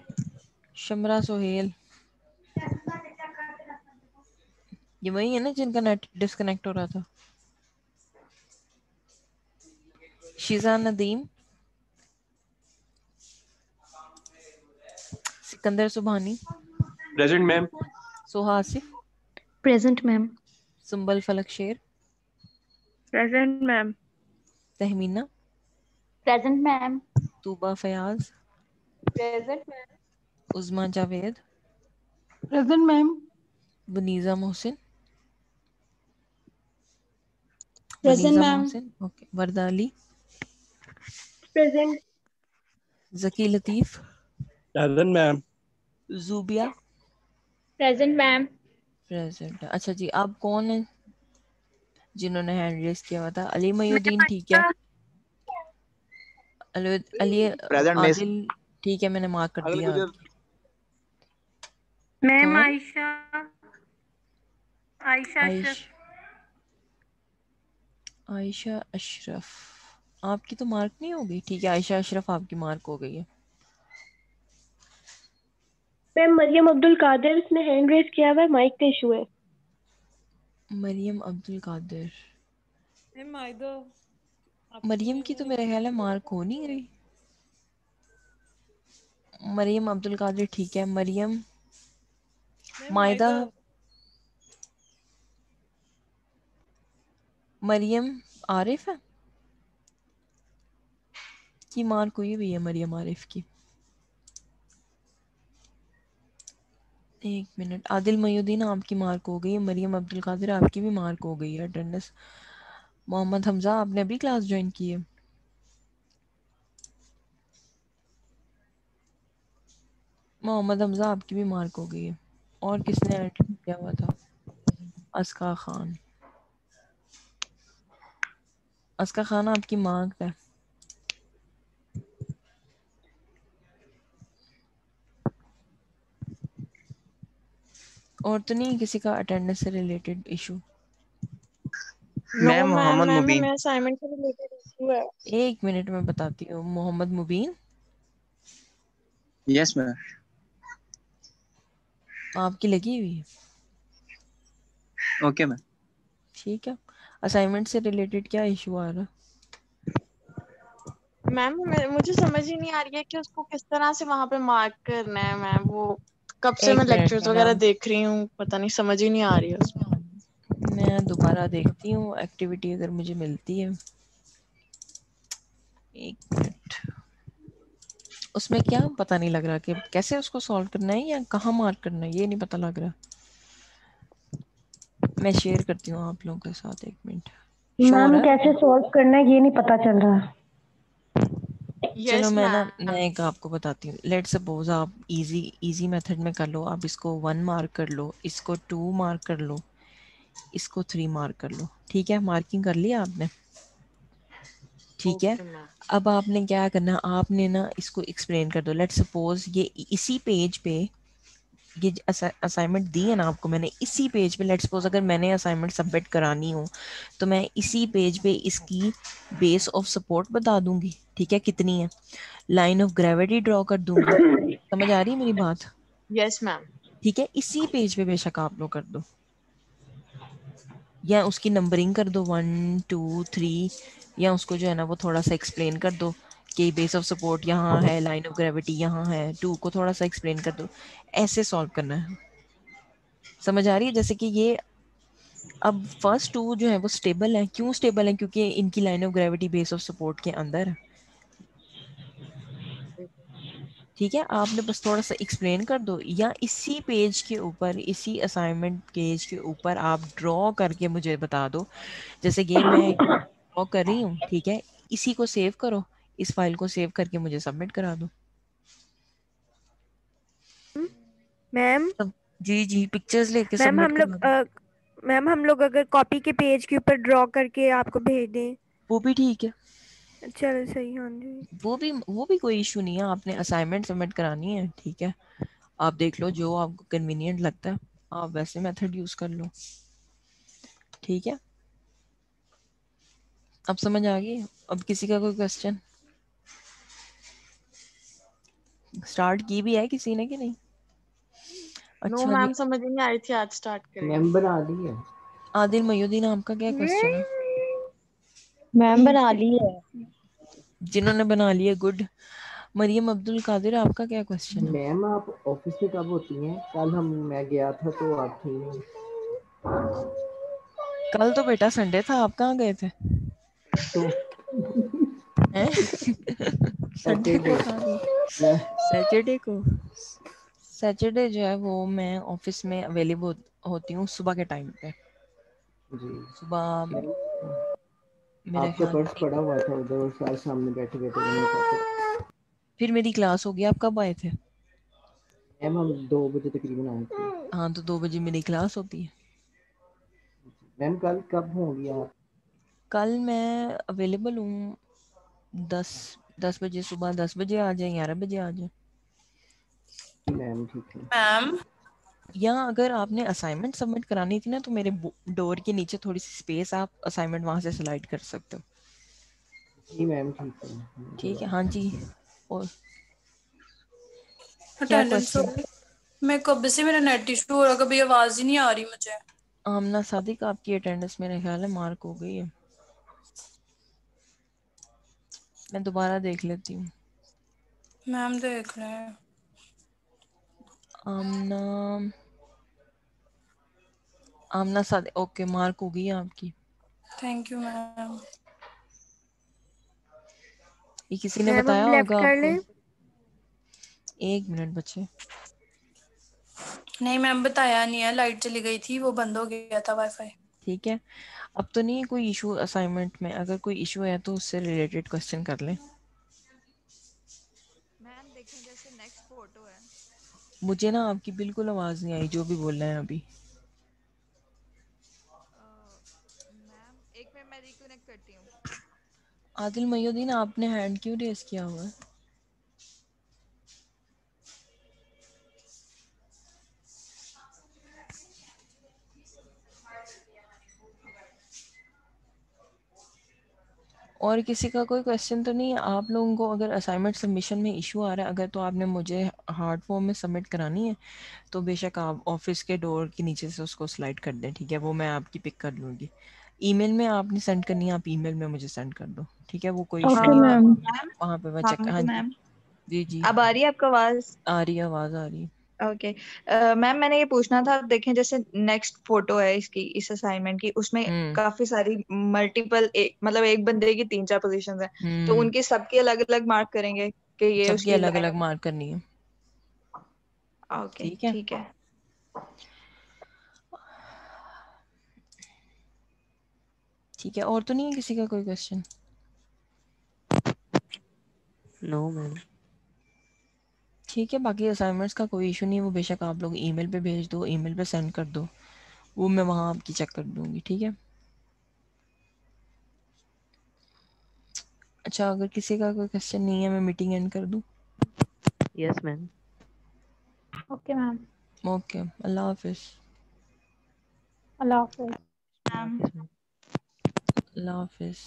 Shamra Sohail. ये वही है ना जिनका नेट डिस्कनेक्ट हो रहा था? Shiza Nadeem, Sikandar Subhani, present ma'am. Soha Asif, present ma'am. Sumbal Falak Sher, present ma'am. Tahmina, present ma'am. Tooba Fayyaz, present ma'am. Uzma Javed, present ma'am. Waniza Mohsin, present Waniza ma'am. Mohsin, okay. Warda Ali, present. Zaki Latif, present ma'am. Zubia, present ma'am. Present. अच्छा जी, आप कौन है जिन्होंने हैंड रेस किया हुआ था? अली मयूद्दीन, ठीक है। Ali present miss. आदिल, ठीक है, मैंने मार्क कर अगले दिया। गुजर। मैम कौन? आयशा, आयशा आइश, अशरफ। आयशा अशरफ, आपकी तो मार्क नहीं हो गई। ठीक है आयशा अशरफ, आपकी मार्क हो गई है। मैम मरियम अब्दुल कादिर, इसने हैंड रेज किया हुआ है, माइक का इशू है। मरियम अब्दुल कादिर, मैम आइदर मरियम की तो मेरा ख्याल है मार्क हो नहीं गई। मरियम अब्दुल कादिर ठीक है। मरियम, मायदा, मरियम आरिफ है की मार्क हुई हुई है। मरियम आरिफ की, एक मिनट। आदिल मयूद्दीन आपकी मार्क हो गई है। मरियम अब्दुल कादिर आपकी भी मार्क हो गई है। अटेंडेंस। मोहम्मद हमजा, आपने अभी क्लास ज्वाइन की है। मोहम्मद हमजा आपकी भी मार्क हो गई है। और किसने अटेंड किया हुआ था? अस्का खान, अस्का खान आपकी मार्क है। और तो नहीं किसी का अटेंडेंस से related issue? Ma'am Mohammad ma'am Mubeen. हमें असाइनमेंट से रिलेटेड इशू है। एक मिनट में बताती हूँ। मोहम्मद मुबीन, यस मैम। आपकी लगी हुई है? Okay ma'am. ठीक है। असाइनमेंट से रिलेटेड क्या इशू आ रहा? मैम मुझे समझ ही नहीं आ रही है कि उसको किस तरह से वहां पे मार्क करना है। मैम वो कब से मैं एक मिनट लेक्चर्स वगैरह मैडम, देख रही हूँ, पता नहीं समझ ही नहीं आ रही है उसमें। मैं दोबारा देखती हूँ एक्टिविटी अगर मुझे मिलती है। एक मिनट। उसमें क्या पता नहीं लग रहा कि कैसे उसको सॉल्व करना है या कहाँ मार्क करना है, ये नहीं पता लग रहा। मैं शेयर करती हूँ आप लोगों के साथ। एक मिनट। शो हो मैम रहा है? कैसे सॉल्व करना है ये नहीं पता चल रहा। चलो यस मैं मैम। एक आपको बताती हूँ। लेट सपोज आप इजी मेथड में कर लो। आप इसको 1 मार्क कर लो, इसको 2 मार्क कर लो, इसको 3 मार्क कर लो। ठीक है, मार्किंग कर लिया आपने? ठीक है। Okay ma'am. अब आपने क्या करना, आपने ना इसको एक्सप्लेन कर दो। लेट सपोज ये इसी पेज पे, ये असाइनमेंट दी है ना आपको मैंने, इसी पेज पे लेट सपोज अगर मैंने असाइनमेंट सबमिट करानी हो तो मैं इसी पेज पे इसकी बेस ऑफ सपोर्ट बता दूंगी। ठीक है, कितनी है, लाइन ऑफ ग्रेविटी ड्रॉ कर दूंगी। समझ आ रही है मेरी बात? Yes ma'am. ठीक है, इसी पेज पे बेशक आप लोग कर दो, या उसकी नंबरिंग कर दो 1 2 3, या उसको जो है ना वो थोड़ा सा एक्सप्लेन कर दो कि बेस ऑफ सपोर्ट यहाँ है, लाइन ऑफ ग्रेविटी यहाँ है, 2 को थोड़ा सा एक्सप्लेन कर दो। ऐसे सॉल्व करना है। समझ आ रही है? जैसे कि ये अब फर्स्ट 2 जो है वो स्टेबल है। क्यों स्टेबल है? क्योंकि इनकी line of gravity base of support के अंदर है। ठीक है, आपने बस थोड़ा सा एक्सप्लेन कर दो, या इसी पेज के ऊपर, इसी असाइनमेंट पेज के ऊपर आप ड्रॉ करके मुझे बता दो। जैसे ये मैं ड्रॉ कर रही हूँ, ठीक है, इसी को सेव करो, इस फाइल को सेव करके मुझे सबमिट करा दो। मैम जी जी, पिक्चर्स लेके मैम सबमिट हम लोग करा दो। मैम हम लोग अगर कॉपी के पेज के ऊपर ड्रॉ करके आपको भेज दें? वो भी ठीक है, चलो सही। हाँ जी, वो भी कोई इशू नहीं है। आपने असाइनमेंट सबमिट करानी है, ठीक है, आप देख लो जो आपको कन्वीनियंट लगता है, आप वैसे मेथड यूज कर लो। ठीक है, अब समझ आ गई? अब किसी का कोई क्वेश्चन? स्टार्ट की भी है किसी ने कि नहीं? नो अच्छा जी, मैम समझ ही नहीं आ रही थी, आज स्टार्ट करेंगे। मैम बना दी है। आदिल मयूद्दीन आपका क्या क्वेश्चन है? मैम बना ली है। जिन्होंने बना लिया गुड। मरियम अब्दुल कादिर आपका क्या क्वेश्चन है? मैम आप ऑफिस में कब होती हैं? कल मैं गया था तो आप थी नहीं। कल तो बेटा संडे था, आप कहाँ गए थे? तो हैं? संडे को कहाँ गए? सैटरडे को। सैटरडे जो है वो मैं ऑफिस में अवेलेबल होती हूँ सुबह के टाइम पे। जी सुबह मेरा आपका ख्याल पर्स पड़ा हुआ था उधर और सारे सामने बैठे गए थे। फिर मेरी क्लास होगी। आप कब आए थे? मैम हम 2 बजे तकरीबन आए थे। हाँ, तो 2 बजे मेरी क्लास होती है। मैम कल कब होंगी आप? कल मैं अवेलेबल हूँ 10 बजे, सुबह 10 बजे आ जाए, 11 बजे आ जाए। मैम ठीक है। मैम या अगर आपने असाइनमेंट सबमिट करानी थी ना तो मेरे डोर के नीचे थोड़ी सी स्पेस, आप असाइनमेंट वहाँ से स्लाइड कर सकते हो। जी मैम ठीक है। ठीक है, हाँ जी। और क्या अटेंडेंस हो क्वेश्चन? गई। मैं कब से, मेरा नेट इशू हो रहा, कभी आवाज ही नहीं आ रही मुझे। आमना सादिक, आपकी अटेंडेंस मेरे ख्याल है मार्क हो गई है। मैं दोबारा देख लेती हूँ। मैम देख रहे हैं। आमना आमना सादिक, ओके, मार्क हो गई है आपकी। Thank you ma'am. ये किसी ने मैम बताया अब लेफ्ट होगा कर आपको? लें? 1 मिनट बच्चे। नहीं मैम बताया नहीं है, लाइट चली गई थी, वो बंद हो गया था वाईफाई। ठीक है, अब तो नहीं है कोई इशू असाइनमेंट में? अगर कोई इशू है तो उससे रिलेटेड क्वेश्चन कर लें। मैम देखें जैसे नेक्स्ट फोटो है। मुझे ना आपकी बिल्कुल आवाज़ नहीं आई जो भी बोल रहे हैं अभी। मैम एक मिनट मैं रिकनेक्ट करती हूँ। आदिल मयूद्दीन, आपने हैंड क्यों रेस किया हुआ है? और किसी का कोई क्वेश्चन तो नहीं है? आप लोगों को अगर असाइनमेंट सबमिशन में इशू आ रहा है अगर, तो आपने मुझे हार्ड फॉर्म में सबमिट करानी है तो बेशक आप ऑफिस के डोर के नीचे से उसको स्लाइड कर दें, ठीक है? वो मैं आपकी पिक कर लूँगी। ईमेल में आपने सेंड करनी है, आप ईमेल में मुझे सेंड कर दो, ठीक है? वो कोई इशू ओके नहीं है, मैम। मैम वहाँ पे मैं हाँ चेक। हाँ तो जी मैम जी जी, अब आ रही है आपको आवाज? आ रही है, आवाज़ आ रही है। ओके मैम मैंने ये पूछना था, अब देखें जैसे नेक्स्ट फोटो है इसकी, इस असाइनमेंट की, उसमें काफी सारी मल्टीपल, मतलब एक बंदे की 3-4 पोजीशंस हैं, तो उनकी सबकी अलग अलग मार्क करेंगे कि ये सबकी उसकी अलग लाइन अलग मार्क करनी है, ओके ठीक है? ठीक है। ठीक है, और तो नहीं है किसी का कोई क्वेश्चन? No ma'am. ठीक है, बाकी असाइनमेंट्स का कोई इशू नहीं है, वो बेशक आप लोग ईमेल पे भेज दो, ईमेल पे सेंड कर दो, वो मैं वहाँ आपकी चेक कर दूँगी, ठीक है? अच्छा, अगर किसी का कोई क्वेश्चन नहीं है मैं मीटिंग एंड कर दूँ? Yes ma'am. Okay ma'am. Okay, अल्लाह हाफिज़। अल्लाह हाफिज। मैम अल्लाह हाफिज़।